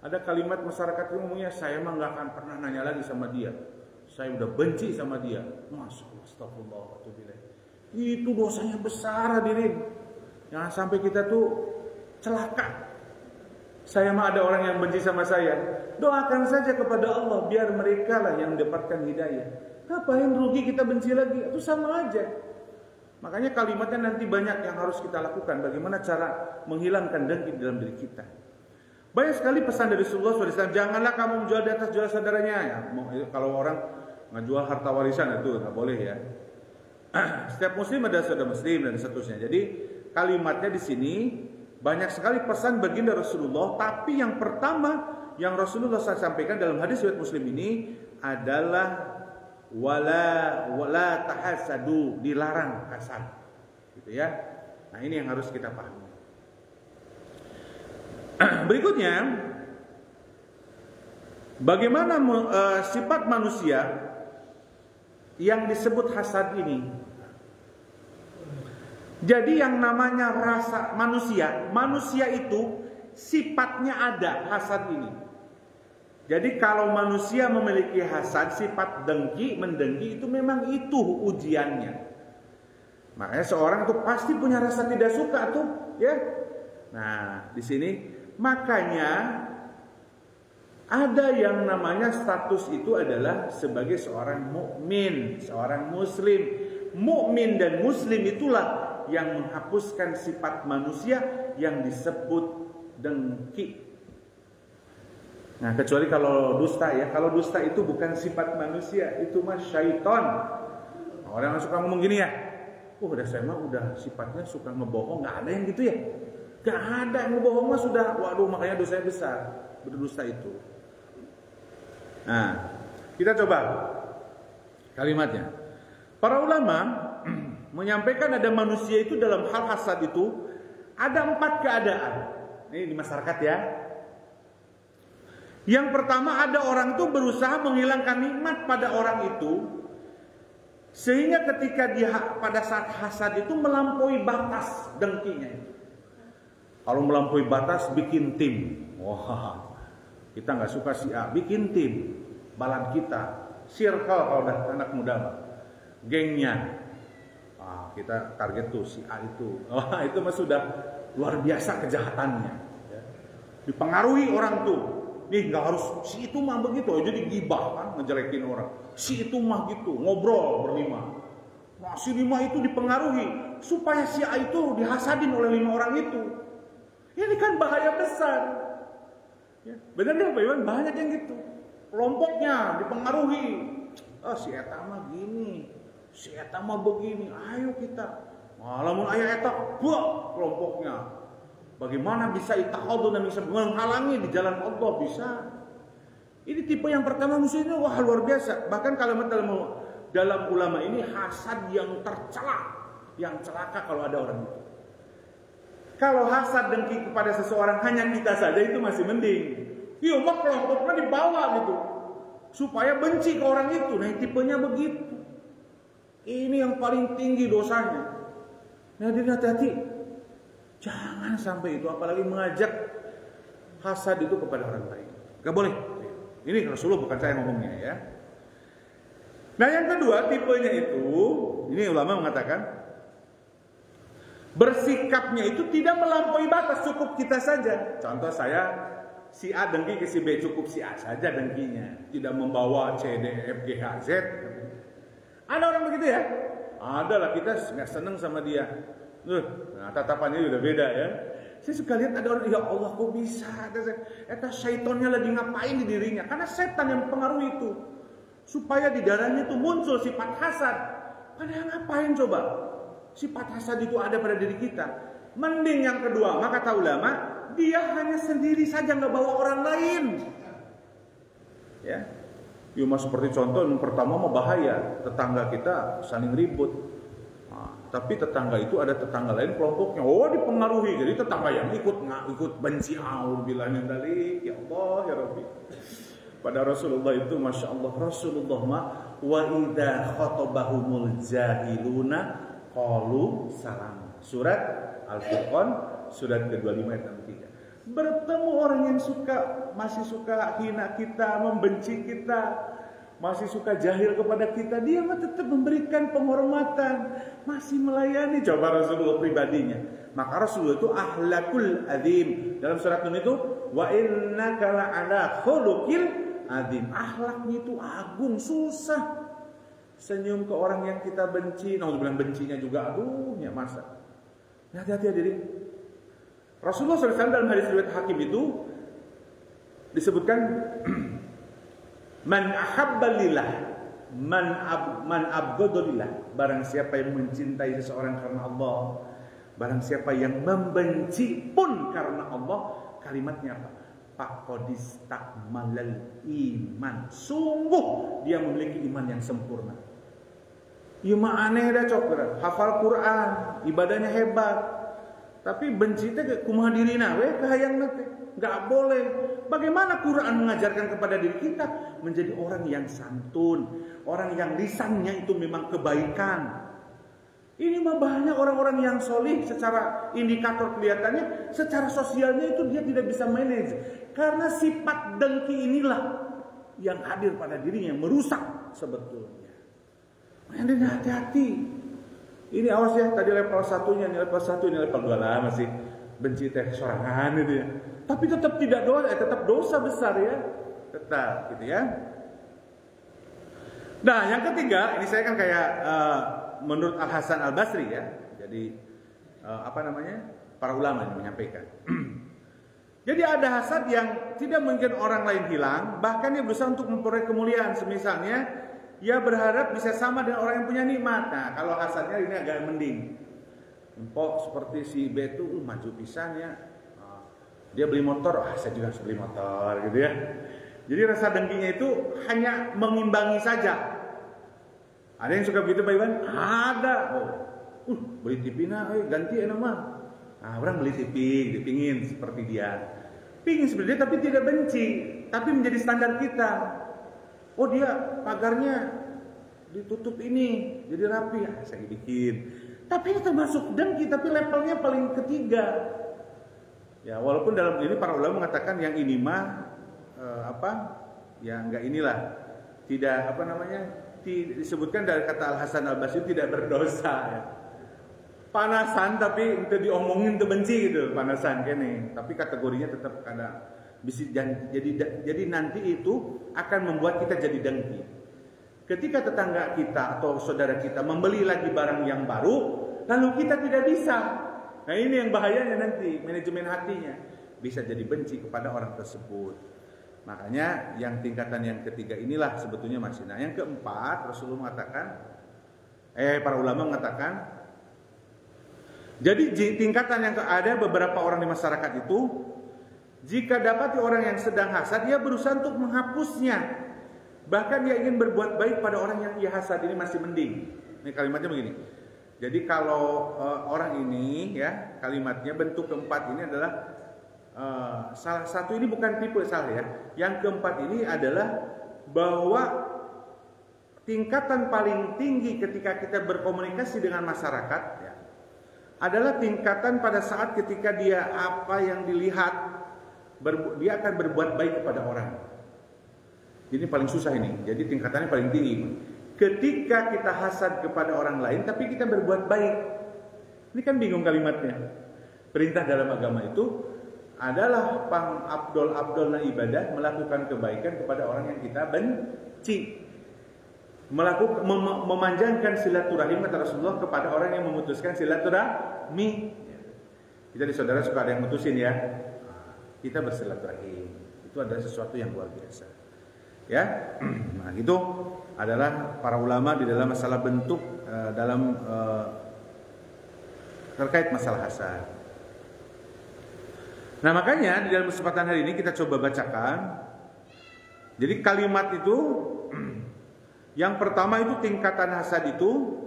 Ada kalimat masyarakat yang ngomongnya, saya mah nggak akan pernah nanya lagi sama dia. Saya udah benci sama dia. Masya Allah, astagfirullah. Itu dosanya besar hadirin. Jangan sampai kita tuh celaka. Saya mah ada orang yang benci sama saya. Doakan saja kepada Allah biar mereka lah yang dapatkan hidayah. Ngapain rugi kita benci lagi? Itu sama aja. Makanya kalimatnya nanti banyak yang harus kita lakukan. Bagaimana cara menghilangkan dengki dalam diri kita. Banyak sekali pesan dari Rasulullah SAW. Janganlah kamu menjual di atas jual saudaranya. Ya, kalau orang menjual harta warisan itu nggak boleh ya. Setiap muslim ada saudara muslim dan seterusnya. Jadi kalimatnya di sini banyak sekali pesan baginda Rasulullah. Tapi yang pertama yang Rasulullah SAW sampaikan dalam hadis riwayat Muslim ini adalah wala tahasadu, dilarang hasad, gitu ya. Nah ini yang harus kita pahami. Berikutnya, bagaimana sifat manusia yang disebut hasad ini. Jadi yang namanya rasa manusia itu sifatnya ada hasad ini. Jadi kalau manusia memiliki hasad, sifat dengki, mendengki, itu memang itu ujiannya. Makanya seorang itu pasti punya rasa tidak suka tuh, ya. Nah, di sini makanya ada yang namanya status itu adalah sebagai seorang mukmin, seorang muslim. Mukmin dan muslim itulah yang menghapuskan sifat manusia yang disebut dengki. Nah, kecuali kalau dusta ya. Kalau dusta itu bukan sifat manusia, itu mah syaitan. Orang yang suka ngomong gini ya. Udah saya mah udah sifatnya suka ngebohong, enggak ada yang gitu ya. Enggak ada yang ngebohong mah sudah, waduh makanya dosanya besar. Berdusta itu. Nah, kita coba kalimatnya. Para ulama menyampaikan ada manusia itu dalam hal hasad itu ada 4 keadaan. Ini di masyarakat ya. Yang pertama ada orang itu berusaha menghilangkan nikmat pada orang itu sehingga ketika dia pada saat hasad itu melampaui batas dengkinya itu. Kalau melampaui batas bikin tim. Wah, kita nggak suka si A, bikin tim. Balan kita, circle kalau udah anak muda mah. Gengnya. Kita target tuh si A itu. Wah, itu mah sudah luar biasa kejahatannya. Dipengaruhi orang tuh. Nih nggak harus si itu mah begitu, jadi gibah kan ngejelekin orang. Si itu mah gitu, ngobrol berlima. Nah si 5 itu dipengaruhi supaya si A itu dihasadin oleh 5 orang itu. Ini kan bahaya besar. Ya, benar nggak Pak Iwan? Banyak yang gitu. Kelompoknya dipengaruhi. Oh si Eta mah gini, si Eta mah begini. Ayo kita. Malamun ayah Eta, buah kelompoknya. Bagaimana bisa itahadun dan bisa menghalangi di jalan Allah bisa. Ini tipe yang pertama musuh ini wah luar biasa. Bahkan kalimat dalam ulama ini hasad yang tercela, yang celaka kalau ada orang itu. Kalau hasad dengki kepada seseorang hanya kita saja itu masih mending. Iya, mah kelompoknya dibawa gitu. supaya benci ke orang itu. Nah, tipenya begitu. Ini yang paling tinggi dosanya. Nah, hati-hati. Jangan sampai itu, apalagi mengajak hasad itu kepada orang lain. Gak boleh. Ini Rasulullah, bukan saya ngomongnya ya. Nah, yang kedua tipenya itu, ini ulama mengatakan bersikapnya itu tidak melampaui batas, cukup kita saja. Contoh saya, si A dengki ke si B, cukup si A saja dengkinya, tidak membawa C, D, F, G, H, Z. Ada orang begitu ya? Ada lah, kita nggak seneng sama dia. Nah, tatapannya udah beda ya. Saya suka lihat ada orang, ya Allah kok bisa? Eta syaitonnya lagi ngapain di dirinya? Karena setan yang mempengaruhi itu, supaya di darahnya itu muncul sifat hasad. Padahal ngapain coba? Sifat hasad itu ada pada diri kita. Mending yang kedua, maka kata ulama, dia hanya sendiri saja, nggak bawa orang lain. Ya, cuma seperti contoh yang pertama mau bahaya, tetangga kita saling ribut. Tapi tetangga itu ada tetangga lain kelompoknya, dipengaruhi, jadi tetangga yang ikut benci, bilangnya dari ya Allah ya Rabbi. Pada Rasulullah itu, masya Allah, Rasulullah wa idza khatabahumul jahiluna qalu salam. Surat Al-Furqan surat ke-25 ayat 63. Bertemu orang yang masih suka hina kita, membenci kita, masih suka jahil kepada kita, dia tetap memberikan penghormatan, masih melayani. Coba Rasulullah pribadinya. Maka Rasulullah itu ahlakul azim. Dalam surat Nun itu, wa innaka la'ala khuluqil azim. Akhlaknya itu agung, susah. Senyum ke orang yang kita benci, nah bilang bencinya juga, ya masa. Nah, hati-hati hadirin. Rasulullah SAW dalam hadis riwayat Hakim itu disebutkan man ahabba lillah, man abghadha lillah. Barang siapa yang mencintai seseorang karena Allah, barang siapa yang membenci pun karena Allah, kalimatnya apa? Faqadistakmalal iman. Sungguh dia memiliki iman yang sempurna. Ya mah aneh dah cok, hafal Quran, ibadahnya hebat, tapi benci teh kumaha dirina we kahayangna teh. Enggak boleh. Bagaimana Quran mengajarkan kepada diri kita menjadi orang yang santun, orang yang lisannya itu memang kebaikan. Ini mah banyak orang-orang yang solih, secara indikator kelihatannya, secara sosialnya itu dia tidak bisa manage. Karena sifat dengki inilah yang hadir pada dirinya, yang merusak sebetulnya. Makanya hati-hati. Ini awas ya, tadi level 1-nya, ini level 1, ini level 2 lah, masih benci teh sorangan itu ya. Tapi tetap tidak tetap dosa besar ya. Tetap gitu ya. Nah, yang ketiga, ini saya kan kayak menurut Al-Hasan Al-Basri ya. Jadi para ulama yang menyampaikan. Jadi ada hasad yang tidak mungkin orang lain hilang, bahkan dia berusaha untuk memperoleh kemuliaan. Semisalnya ia berharap bisa sama dengan orang yang punya nikmat. Nah, kalau hasadnya ini agak mending. Empok seperti si B itu maju pisannya. Dia beli motor, saya juga harus beli motor gitu ya. Jadi rasa dengkinya itu hanya mengimbangi saja. Ada yang suka begitu Pak Iwan? Ada. Beli TV ganti enak mah. Nah, orang beli TV, dipingin seperti dia. Pingin seperti dia tapi tidak benci, tapi menjadi standar kita. Dia pagarnya ditutup ini, jadi rapi. Saya bikin. Tapi ini termasuk dengki, tapi levelnya paling ketiga. Ya, walaupun dalam ini para ulama mengatakan yang ini mah ya enggak inilah. Tidak disebutkan dari kata Al-Hasan Al-Basri tidak berdosa ya. Panasan tapi itu diomongin itu benci gitu, panasan kene. Tapi kategorinya tetap ada jadi nanti itu akan membuat kita jadi dengki. Ketika tetangga kita atau saudara kita membeli lagi barang yang baru, lalu kita tidak bisa. Nah, ini yang bahayanya nanti, manajemen hatinya bisa jadi benci kepada orang tersebut. Makanya yang tingkatan yang ketiga inilah sebetulnya masih. Nah, yang keempat Rasulullah mengatakan, para ulama mengatakan, jadi tingkatan yang ada beberapa orang di masyarakat itu, jika dapati orang yang sedang hasad, dia berusaha untuk menghapusnya. Bahkan dia ingin berbuat baik pada orang yang ia hasad, ini masih mending. Ini kalimatnya begini. Jadi kalau orang ini ya, kalimatnya bentuk keempat ini adalah salah satu, ini bukan tipe salah ya. Yang keempat ini adalah bahwa tingkatan paling tinggi ketika kita berkomunikasi dengan masyarakat ya, adalah tingkatan pada saat ketika dia apa yang dilihat, dia akan berbuat baik kepada orang. Ini paling susah ini. Jadi tingkatannya paling tinggi. Ketika kita hasad kepada orang lain tapi kita berbuat baik. Ini kan bingung kalimatnya. Perintah dalam agama itu adalah abdol ibadah, melakukan kebaikan kepada orang yang kita benci. Memanjangkan silaturahim kata Rasulullah kepada orang yang memutuskan silaturahmi. Kita di saudara suka ada yang mutusin ya. Kita bersilaturahim. Itu adalah sesuatu yang luar biasa. Ya. Nah, itu adalah para ulama di dalam masalah bentuk terkait masalah hasad. Nah, makanya di dalam kesempatan hari ini kita coba bacakan. Jadi kalimat itu yang pertama itu tingkatan hasad itu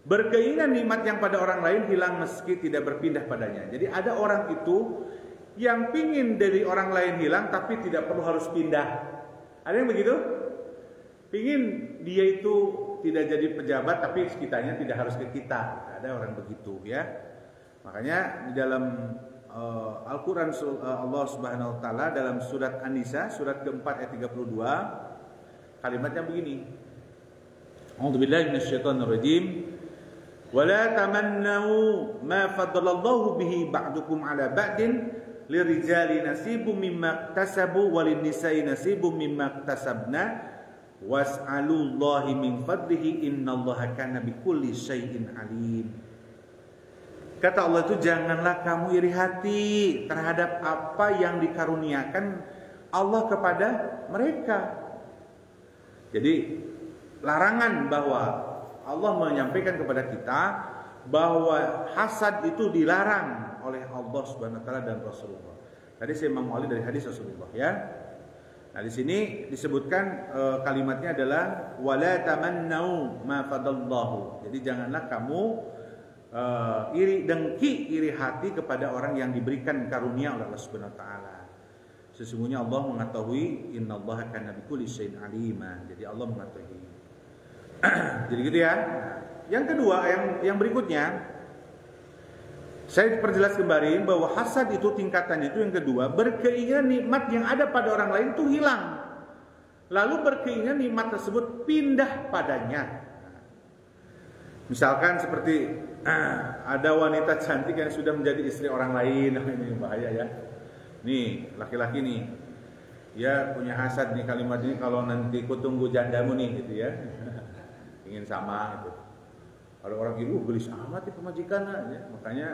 berkeinginan nikmat yang pada orang lain hilang meski tidak berpindah padanya. Jadi ada orang itu yang pingin dari orang lain hilang tapi tidak perlu harus pindah. Ada yang begitu? Pingin dia itu tidak jadi pejabat tapi sekitarnya tidak harus ke kita. Ada orang begitu ya. Makanya di dalam Al-Quran Allah Subhanahu Wa Taala dalam surat An-Nisa surat keempat ayat 32 kalimatnya begini. A'udzubillahi minasyaitonirrajim. Wala tamannu ma faddalallahu bihi ba'dukum 'ala ba'din lirijali nasibum mimma iktasabu walinnisa'i nasibum mimma iktasabna was'alullahi min fadlihi innallaha kana bikulli syai'in 'alim. Kata Allah itu janganlah kamu iri hati terhadap apa yang dikaruniakan Allah kepada mereka. Jadi larangan bahwa Allah menyampaikan kepada kita bahwa hasad itu dilarang oleh Allah Subhanahu wa taala dan Rasulullah. Tadi saya mengawali dari hadis Rasulullah ya. Nah, di sini disebutkan kalimatnya adalah wala tamannau ma fadallahu. Jadi janganlah kamu iri hati kepada orang yang diberikan karunia oleh Allah Subhanahu wa taala. Sesungguhnya Allah mengetahui innallaha kana bikulli syai'in alima. Jadi Allah mengetahui. Jadi gitu ya. Yang kedua, yang berikutnya saya perjelas kembali bahwa hasad itu tingkatannya itu yang kedua, berkeinginan nikmat yang ada pada orang lain itu hilang. Lalu berkeinginan nikmat tersebut pindah padanya. Misalkan seperti ada wanita cantik yang sudah menjadi istri orang lain. Ini bahaya ya. Nih, laki-laki nih. Ya punya hasad nih kalimat ini, kalau nanti ku tunggu jandamu nih gitu ya. Ingin sama gitu. Kalau orang itu gelis amat di pemajikan ya. Makanya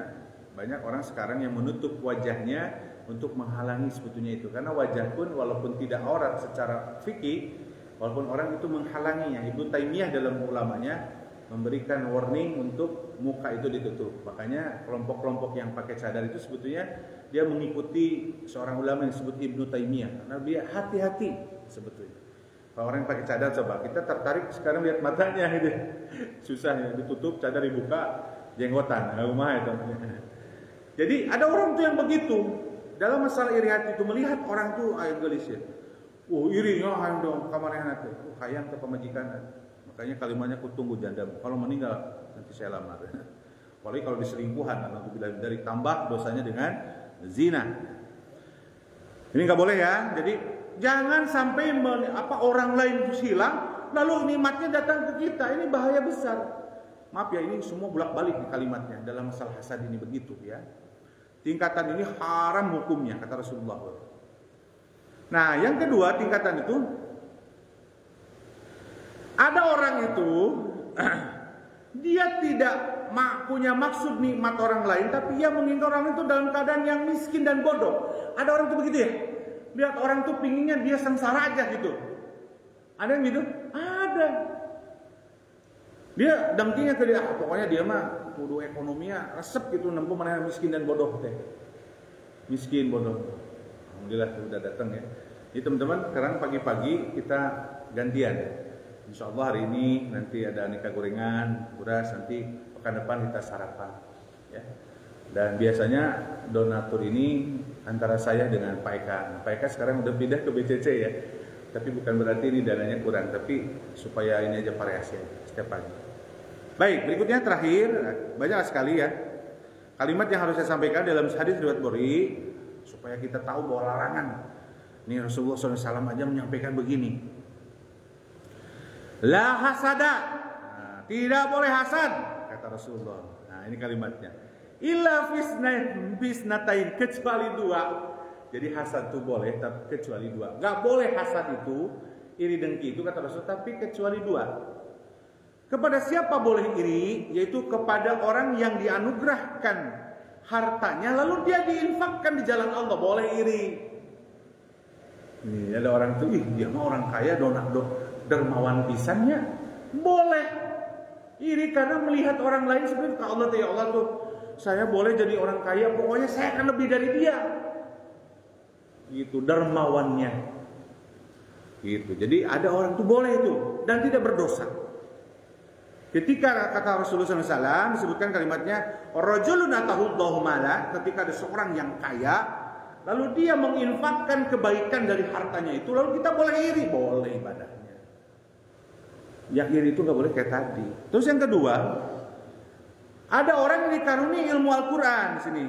banyak orang sekarang yang menutup wajahnya untuk menghalangi sebetulnya itu. Karena wajah pun walaupun tidak aurat secara fikih, walaupun orang itu menghalanginya. Ibnu Taimiyah dalam ulamanya memberikan warning untuk muka itu ditutup. Makanya kelompok-kelompok yang pakai cadar itu sebetulnya dia mengikuti seorang ulama yang disebut Ibnu Taimiyah. Karena dia hati-hati sebetulnya. Kalau orang yang pakai cadar, coba kita tertarik sekarang lihat matanya gitu. Susah ya, ditutup, cadar dibuka, jenggotan, rumah itu. Jadi ada orang tuh yang begitu. Dalam masalah iri hati itu melihat orang tuh ayo gelis ya. Irinya hayang dong kamarnya nanti. Hayang ke pemajikan. Makanya kalimatnya ku tunggu jandamu. Kalau meninggal nanti saya lamar. Apalagi kalau diselingkuhan, alhamdulillah dari tambah dosanya dengan zina. Ini nggak boleh ya. Jadi jangan sampai orang lain itu hilang lalu nikmatnya datang ke kita. Ini bahaya besar. Maaf ya, ini semua bolak-balik di kalimatnya dalam masalah hasad ini begitu ya. Tingkatan ini haram hukumnya kata Rasulullah. Nah, yang kedua tingkatan itu ada orang itu dia tidak punya maksud nikmat orang lain, tapi dia menginginkan orang itu dalam keadaan yang miskin dan bodoh. Ada orang itu begitu ya. Lihat orang itu pinginnya dia sengsara aja gitu. Ada yang gitu? Ada. Dia dengkinya ke dia, pokoknya dia mah kudu ekonominya resep gitu, nempuh mana miskin dan bodoh teh. Miskin bodoh. Alhamdulillah sudah datang ya. Jadi teman-teman, sekarang pagi-pagi kita gantian. Insya Allah hari ini nanti ada aneka gorengan, beras, nanti pekan depan kita sarapan ya. Dan biasanya donatur ini antara saya dengan Pak Eka. Pak Eka sekarang udah pindah ke BCC ya. Tapi bukan berarti ini dananya kurang, tapi supaya ini aja variasi setiap pagi. Baik, berikutnya terakhir, banyak sekali ya kalimat yang harus saya sampaikan dalam hadis riwayat Bukhari supaya kita tahu bahwa larangan. Ini Rasulullah SAW aja menyampaikan begini. La hasada, tidak boleh hasad, kata Rasulullah. Nah, ini kalimatnya. Illa fisnatain, kecuali dua. Jadi hasad itu boleh, tapi kecuali dua. Gak boleh hasad itu, iri dengki itu kata Rasul, tapi kecuali dua. Kepada siapa boleh iri? Yaitu kepada orang yang dianugerahkan hartanya, lalu dia diinfakkan di jalan Allah, boleh iri. Nih ada orang tuh, dia mah orang kaya, dermawan pisannya, boleh iri karena melihat orang lain seperti ke Allah, ya Allah tuh, saya boleh jadi orang kaya, pokoknya saya akan lebih dari dia. Gitu dermawannya. Gitu. Jadi ada orang tuh boleh itu dan tidak berdosa. Ketika kata Rasulullah SAW disebutkan kalimatnya, rajulun atahullahu mala, ketika ada seorang yang kaya, lalu dia menginfakkan kebaikan dari hartanya itu, lalu kita boleh iri, boleh ibadahnya. Yang iri itu nggak boleh kayak tadi. Terus yang kedua, ada orang yang dikaruniai ilmu Al-Quran di sini.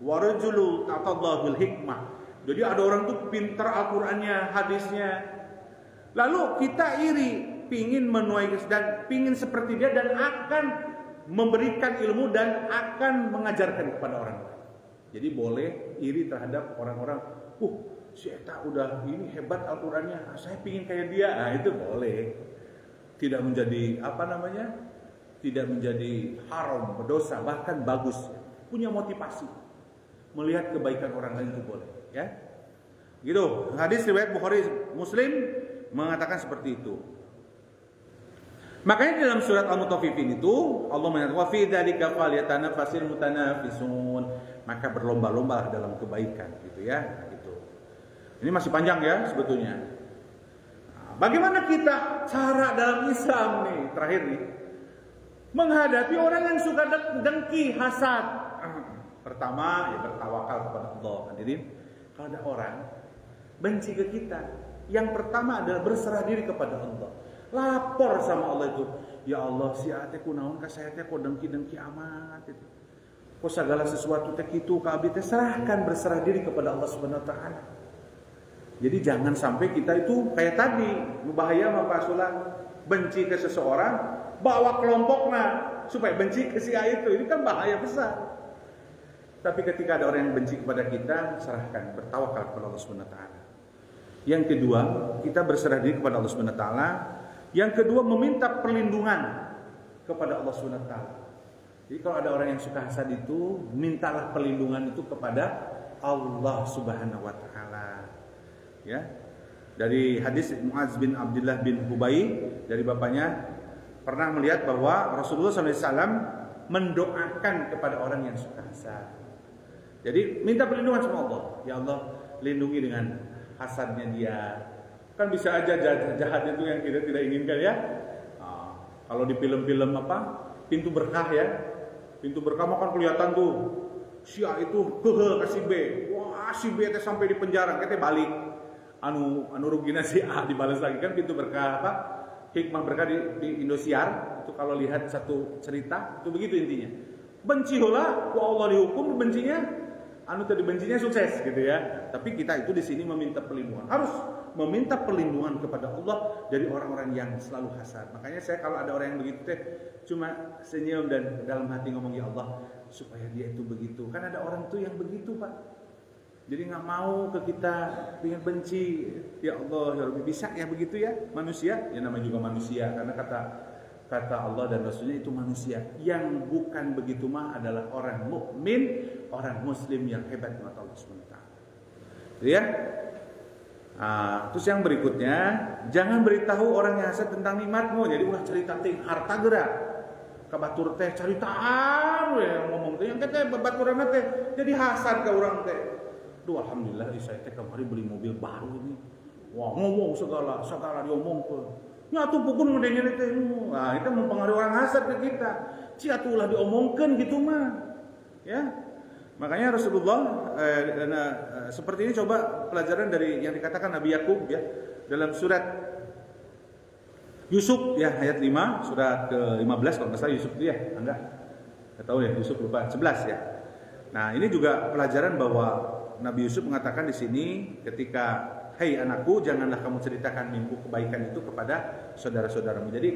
Warajulu ta'tallahul hikmah. Jadi ada orang tuh pintar Al-Qurannya, hadisnya. Lalu kita iri, pingin menuai dan pingin seperti dia dan akan memberikan ilmu dan akan mengajarkan kepada orang lain. Jadi boleh iri terhadap orang-orang. Si Eta udah ini hebat Al-Qurannya, saya pingin kayak dia. Nah itu boleh. Tidak menjadi tidak menjadi haram, berdosa, bahkan bagus. Punya motivasi melihat kebaikan orang lain itu boleh, ya. Gitu. Hadis riwayat Bukhari Muslim mengatakan seperti itu. Makanya dalam surat Al-Mutaffifin itu Allah mengatakan wa fi dzalika falyatanafasil mutanafisun. Maka berlomba-lomba dalam kebaikan, gitu ya. Nah, gitu. Ini masih panjang ya sebetulnya. Bagaimana kita cara dalam Islam nih terakhir nih menghadapi orang yang suka dengki, hasad? Pertama ya bertawakal kepada Allah. Hadirin, kalau ada orang benci ke kita, yang pertama adalah berserah diri kepada Allah. Lapor sama Allah itu, ya Allah si ate kunaon ka saya teh kok dengki-dengki amat itu. Kok segala sesuatu teh kitu ka abdi teh serahkan, berserah diri kepada Allah Subhanahu wa taala. Jadi jangan sampai kita itu kayak tadi, bahaya sama Pak Sulah, benci ke seseorang, bawa kelompoknya supaya benci ke si A itu. Ini kan bahaya besar. Tapi ketika ada orang yang benci kepada kita, serahkan, bertawakal kepada Allah Subhanahu wa taala. Yang kedua, kita berserah diri kepada Allah Subhanahu wa taala. Yang kedua, meminta perlindungan kepada Allah Subhanahu wa taala. Jadi kalau ada orang yang suka hasad itu, mintalah perlindungan itu kepada Allah Subhanahu wa taala. Ya, dari hadis Muaz bin Abdullah bin Hubay dari bapaknya pernah melihat bahwa Rasulullah SAW mendoakan kepada orang yang suka hasad. Jadi minta perlindungan sama Allah. Ya Allah, lindungi dengan hasadnya dia. Kan bisa aja jahatnya itu yang kita tidak inginkan ya. Kalau di film-film pintu berkah ya, pintu berkah mah kan kelihatan tuh si A itu kasih B, wah si B teh sampai di penjara, kita balik. Anu rugina si A dibalas lagi, kan pintu berkah hikmah berkah di Indosiar itu kalau lihat satu cerita itu begitu intinya. Benci heula ku Allah dihukum, bencinya anu tadi bencinya sukses gitu ya. Tapi kita itu di sini meminta perlindungan. Harus meminta perlindungan kepada Allah dari orang-orang yang selalu hasad. Makanya saya kalau ada orang yang begitu teh cuma senyum dan dalam hati ngomong ya Allah supaya dia itu begitu. Kan ada orang tuh yang begitu, Pak. Jadi nggak mau ke kita, pengen benci. Ya Allah, ya Rabbi, bisa ya begitu ya manusia? Ya namanya juga manusia, karena kata Allah dan Rasulnya itu manusia. Yang bukan begitu mah adalah orang mukmin, orang Muslim yang hebat di mata Allah Subhanahu wa taala. Ya. Terus yang berikutnya, jangan beritahu orang yang hasad tentang nikmatmu. Jadi ulah cerita teh harta gerak. Kabatur teh caritaan we ngomong teh yang teh babaturan teh jadi hasad ke urang teh. Duh alhamdulillah saya teh kemarin beli mobil baru ini. Wah ngomong segala diomong ke. Nya atuh pukun ngedenya teh. Nah itu mempengaruhi orang hasad ke kita. Ci atuh ulah diomongkeun gitu mah. Ya. Makanya Rasulullah seperti ini coba pelajaran dari yang dikatakan Nabi Yakub ya dalam surat Yusuf ya ayat 5 surat ke-15 kalau nggak salah Yusuf itu ya enggak tahu ya Yusuf lupa 11 ya. Nah ini juga pelajaran bahwa Nabi Yusuf mengatakan di sini ketika hei anakku janganlah kamu ceritakan mimpi kebaikan itu kepada saudara-saudaramu. Jadi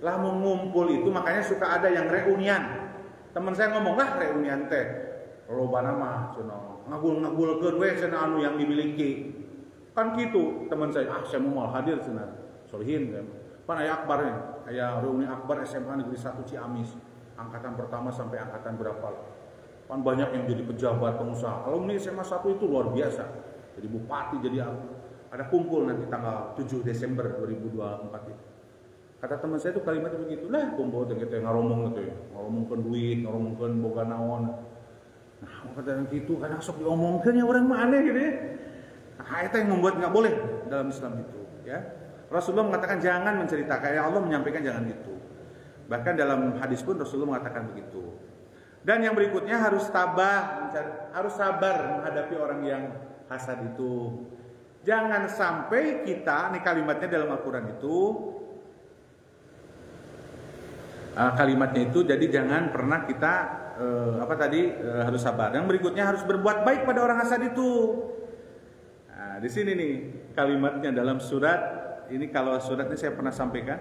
lah mengumpul itu makanya suka ada yang reunian. Teman saya ngomong lah reunian teh loba nama cenah ngagul-ngagulkeun we cenah anu yang dimiliki. Kan gitu teman saya saya mau hadir cenah. Solihin pan aya akbarnya, aya reuni akbar SMA Negeri 1 Ciamis. Angkatan pertama sampai angkatan berapa lah. Kan banyak yang jadi pejabat pengusaha. Alumni SMA 1 itu luar biasa. Jadi bupati jadi ada kumpul nanti tanggal 7 Desember 2024 itu. Kata teman saya itu kalimatnya begitu lah kumpul teh ngaromong gitu ya. Ngaromongkeun duit, ngaromongkeun boga naon. Nah, kadang gitu, kadang sok diomongkan ya orang mana gitu ya. Nah, itu yang membuat nggak boleh dalam Islam itu, ya. Rasulullah mengatakan jangan menceritakan, ya Allah menyampaikan jangan gitu. Bahkan dalam hadis pun Rasulullah mengatakan begitu. Dan yang berikutnya harus sabar menghadapi orang yang hasad itu. Jangan sampai kita, nih kalimatnya dalam Al-Quran itu, kalimatnya itu, jadi jangan pernah kita harus sabar. Yang berikutnya harus berbuat baik pada orang hasad itu. Nah, di sini nih kalimatnya dalam surat ini, kalau surat ini saya pernah sampaikan.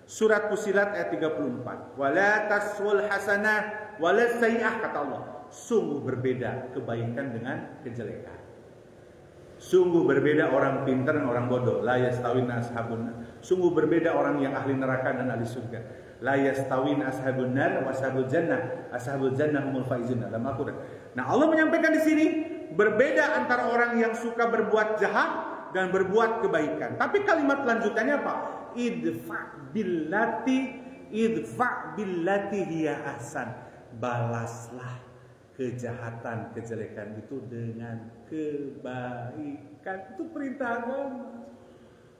Surat Fussilat ayat 34. Wala tasul hasanah wala sayyi'ah, kata Allah. Sungguh berbeda kebaikan dengan kejelekan. Sungguh berbeda orang pintar dan orang bodoh. La yastawina ashabun. Sungguh berbeda orang yang ahli neraka dan ahli surga. La yastawin ashabun nar wa ashabul jannah. Ashabul jannah humul faizun dalam Al-Qur'an. Nah, Allah menyampaikan di sini berbeda antara orang yang suka berbuat jahat dan berbuat kebaikan. Tapi kalimat lanjutannya apa? Idfa billati hiya ahsan. Balaslah kejahatan, kejelekan itu dengan kebaikan. Itu perintah agama.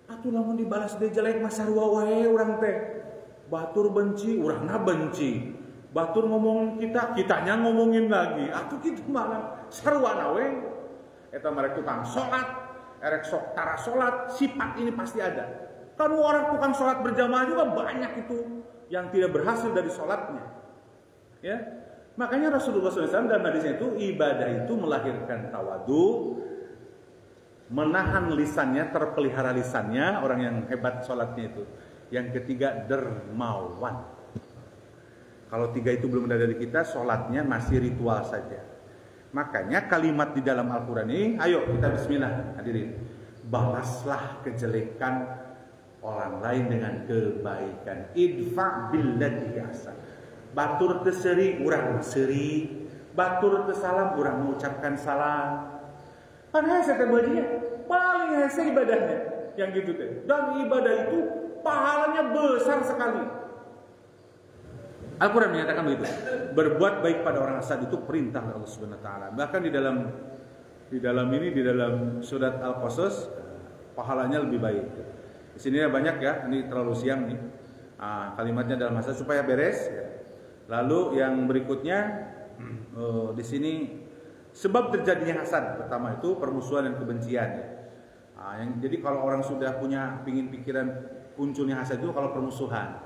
Atuh lamun dibalas deui jelek mah sarua wae urang teh. Batur benci, urangna benci. Batur ngomongin kita, kitanya ngomongin lagi. Atuh kitu mah sarwana we. Eta merek tukang salat, erek sok tara salat, sifat ini pasti ada. Kan orang tukang salat berjamaah juga banyak itu yang tidak berhasil dari salatnya. Ya. Makanya Rasulullah SAW dalam hadisnya itu ibadah itu melahirkan tawadu, menahan lisannya, terpelihara lisannya, orang yang hebat salatnya itu. Yang ketiga dermawan. Kalau tiga itu belum ada dari kita, salatnya masih ritual saja. Makanya kalimat di dalam Al-Quran ini, ayo kita bismillah hadirin. Balaslah kejelekan orang lain dengan kebaikan. Idfa billati ahsan. Batur teu seuri urang seuri, batur teu salam urang mengucapkan salam. Padahal saya tadi paling hese ibadahnya yang gitu teh. Dan ibadah itu pahalanya besar sekali. Al-Quran menyatakan begitu. Berbuat baik pada orang hasad itu perintah Allah Subhanahu wa taala. Bahkan di dalam surat Al-Qasas pahalanya lebih baik. Di sini banyak ya, ini terlalu siang nih. Kalimatnya dalam hasad supaya beres ya. Lalu yang berikutnya di sini sebab terjadinya hasad, pertama itu permusuhan dan kebencian ya. Jadi kalau orang sudah punya pikiran munculnya hasad itu kalau permusuhan.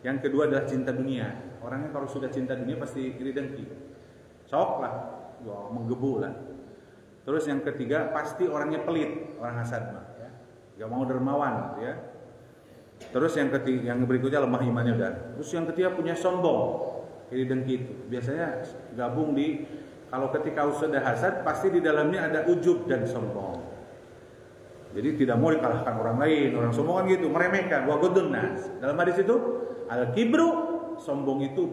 Yang kedua adalah cinta dunia. Orangnya kalau sudah cinta dunia pasti iri dengki. Sok lah, menggebu lah. Terus yang ketiga pasti orangnya pelit, orang hasad mah ya. Gak mau dermawan gitu ya. Terus yang berikutnya lemah imannya udah. Terus yang ketiga punya sombong. Iri dengki itu. Biasanya gabung kalau ketika sudah hasad pasti di dalamnya ada ujub dan sombong. Jadi tidak mau dikalahkan orang lain. Orang sombong kan gitu, meremehkan. Wa ghadun nas. Dalam hadis itu al-kibru, sombong itu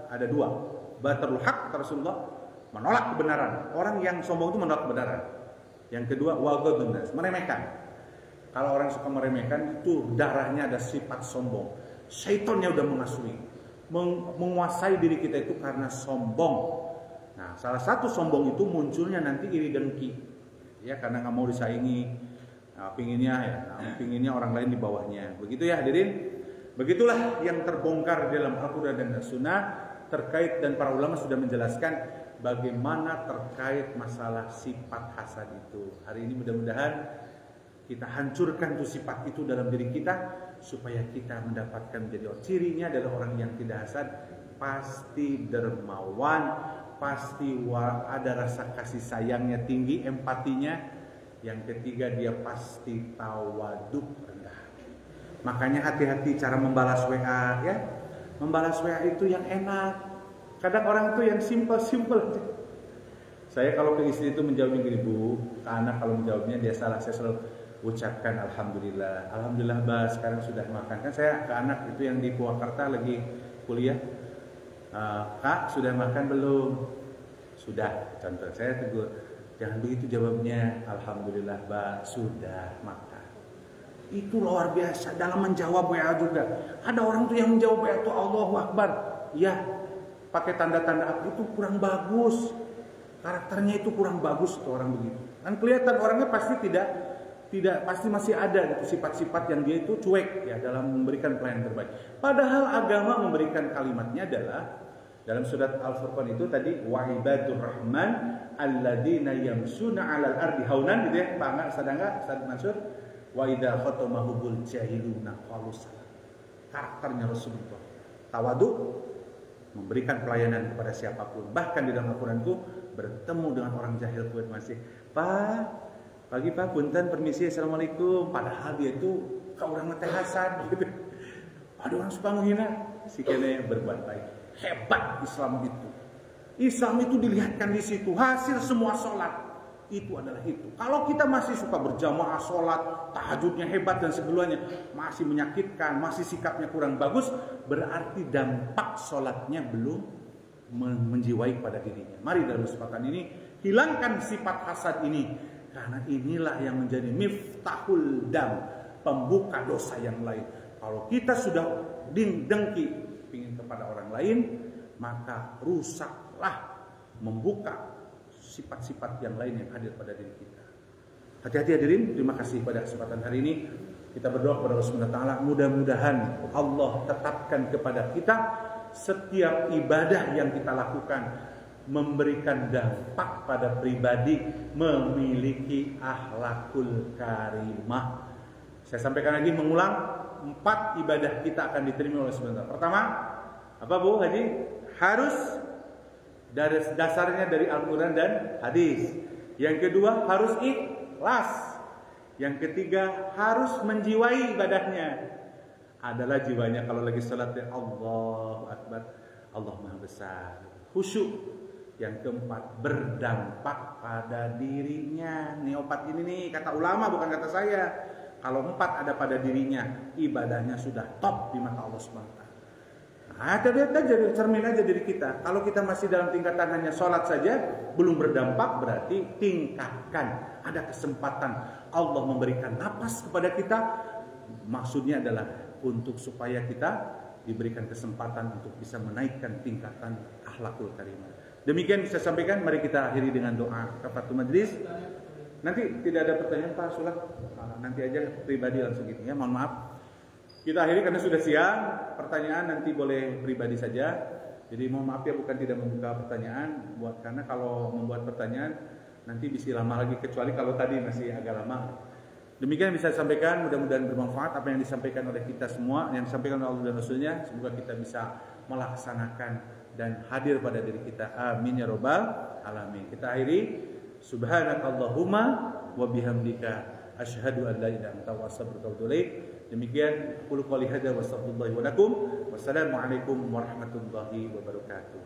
ada dua. Batrul haq, Rasulullah menolak kebenaran. Orang yang sombong itu menolak kebenaran. Yang kedua wa ghadun nas, meremehkan. Kalau orang suka meremehkan itu darahnya ada sifat sombong. Syaitannya udah menguasai diri kita itu karena sombong. Nah, salah satu sombong itu munculnya nanti iri dengki. Ya, karena nggak mau disaingi. Pinginnya orang lain di bawahnya. Begitu ya hadirin. Begitulah yang terbongkar dalam Al-Quran dan Sunnah terkait, dan para ulama sudah menjelaskan bagaimana terkait masalah sifat hasad itu. Hari ini mudah-mudahan kita hancurkan tuh sifat itu dalam diri kita, supaya kita mendapatkan menjadi cirinya adalah orang yang tidak hasad, pasti dermawan, pasti ada rasa kasih sayangnya tinggi, empatinya. Yang ketiga, dia pasti tawaduk, rendah. Makanya hati-hati cara membalas WA ya. Membalas WA itu yang enak. Kadang orang itu yang simple-simple aja. Saya kalau ke istri itu menjawabnya gini, Bu, ke anak kalau menjawabnya dia salah, saya selalu ucapkan alhamdulillah. Alhamdulillah, Bah, sekarang sudah makan. Kan saya ke anak itu yang di Purwakarta lagi kuliah. Kak, sudah makan belum? Sudah. Contoh saya tegur, jangan begitu jawabnya, alhamdulillah, Bah, sudah makan. Itu luar biasa dalam menjawab WA juga. Ada orang tuh yang menjawab WA itu Allahu Akbar. Ya, pakai tanda-tanda apa itu kurang bagus. Karakternya itu kurang bagus tuh orang begitu. Dan kelihatan orangnya pasti tidak pasti masih ada gitu sifat-sifat yang dia itu cuek ya dalam memberikan pelayanan terbaik. Padahal agama memberikan kalimatnya adalah dalam surat Al-Furqan itu tadi, wa ibadur rahman alladzina yamsuna 'alal ardi haunan, gitu ya. Pak enggak sadangga Ustaz Mansur, wa idza khatamahul jahiluna qalu salam. Karakternya Rasulullah tawadu, memberikan pelayanan kepada siapapun. Bahkan di dalam Al-Qur'an itu bertemu dengan orang jahil pun masih, Pak, pagi Pak, punten permisi, assalamualaikum. Padahal dia itu ke orang teh hasad gitu. Ada orang suka menghina, si kene berbuat baik. Hebat Islam itu. Islam itu dilihatkan di situ. Hasil semua sholat itu adalah itu. Kalau kita masih suka berjamaah sholat, tahajudnya hebat dan sebagainya, masih menyakitkan, masih sikapnya kurang bagus, berarti dampak sholatnya belum menjiwai pada dirinya. Mari dalam kesempatan ini hilangkan sifat hasad ini, karena inilah yang menjadi miftahul dam, pembuka dosa yang lain. Kalau kita sudah dengki ingin kepada orang lain, maka rusaklah membuka sifat-sifat yang lain yang hadir pada diri kita. Hati-hati hadirin, terima kasih pada kesempatan hari ini. Kita berdoa kepada Allah Subhanahu wa taala, mudah-mudahan Allah tetapkan kepada kita setiap ibadah yang kita lakukan memberikan dampak pada pribadi, memiliki akhlakul karimah. Saya sampaikan lagi, mengulang, 4 ibadah kita akan diterima oleh Subhanahu wa taala. Pertama, apa Bu Haji? Harus dari dasarnya dari Al-Quran dan hadis. Yang kedua, harus ikhlas. Yang ketiga, harus menjiwai ibadahnya. Adalah jiwanya kalau lagi salat, Allahu Akbar, Allah Maha Besar, khusyuk. Yang keempat, berdampak pada dirinya. Nih obat ini nih, kata ulama bukan kata saya. Kalau 4 ada pada dirinya, ibadahnya sudah top di mata Allah SWT. Nah, lihat aja, cermin aja diri kita. Kalau kita masih dalam tingkatan hanya sholat saja, belum berdampak, berarti tingkatkan. Ada kesempatan Allah memberikan napas kepada kita. Maksudnya adalah untuk supaya kita diberikan kesempatan untuk bisa menaikkan tingkatan akhlakul karimah. Demikian bisa sampaikan. Mari kita akhiri dengan doa kafatul majlis. Nanti tidak ada pertanyaan Pak Sulah, nanti aja pribadi langsung gitu ya. Mohon maaf. Kita akhiri karena sudah siang. Pertanyaan nanti boleh pribadi saja. Jadi mohon maaf ya, bukan tidak membuka pertanyaan, karena kalau membuat pertanyaan nanti bisa lama lagi, kecuali kalau tadi masih agak lama. Demikian bisa sampaikan, mudah-mudahan bermanfaat apa yang disampaikan oleh kita semua, yang disampaikan oleh Allah dan Rasulnya. Semoga kita bisa melaksanakan dan hadir pada diri kita. Amin ya robbal alamin. Kita akhiri. Subhanakallahumma wa bihamdika asyhadu an la ilaha illa anta astaghfiruka wa atubu ilaik. Demikian qul qouli hadza wa astaghfirullahi wa lakum. Wassalamualaikum warahmatullahi wabarakatuh.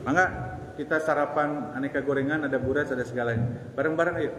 Mangga kita sarapan aneka gorengan, ada buras, ada segalanya. Bareng-bareng ayo.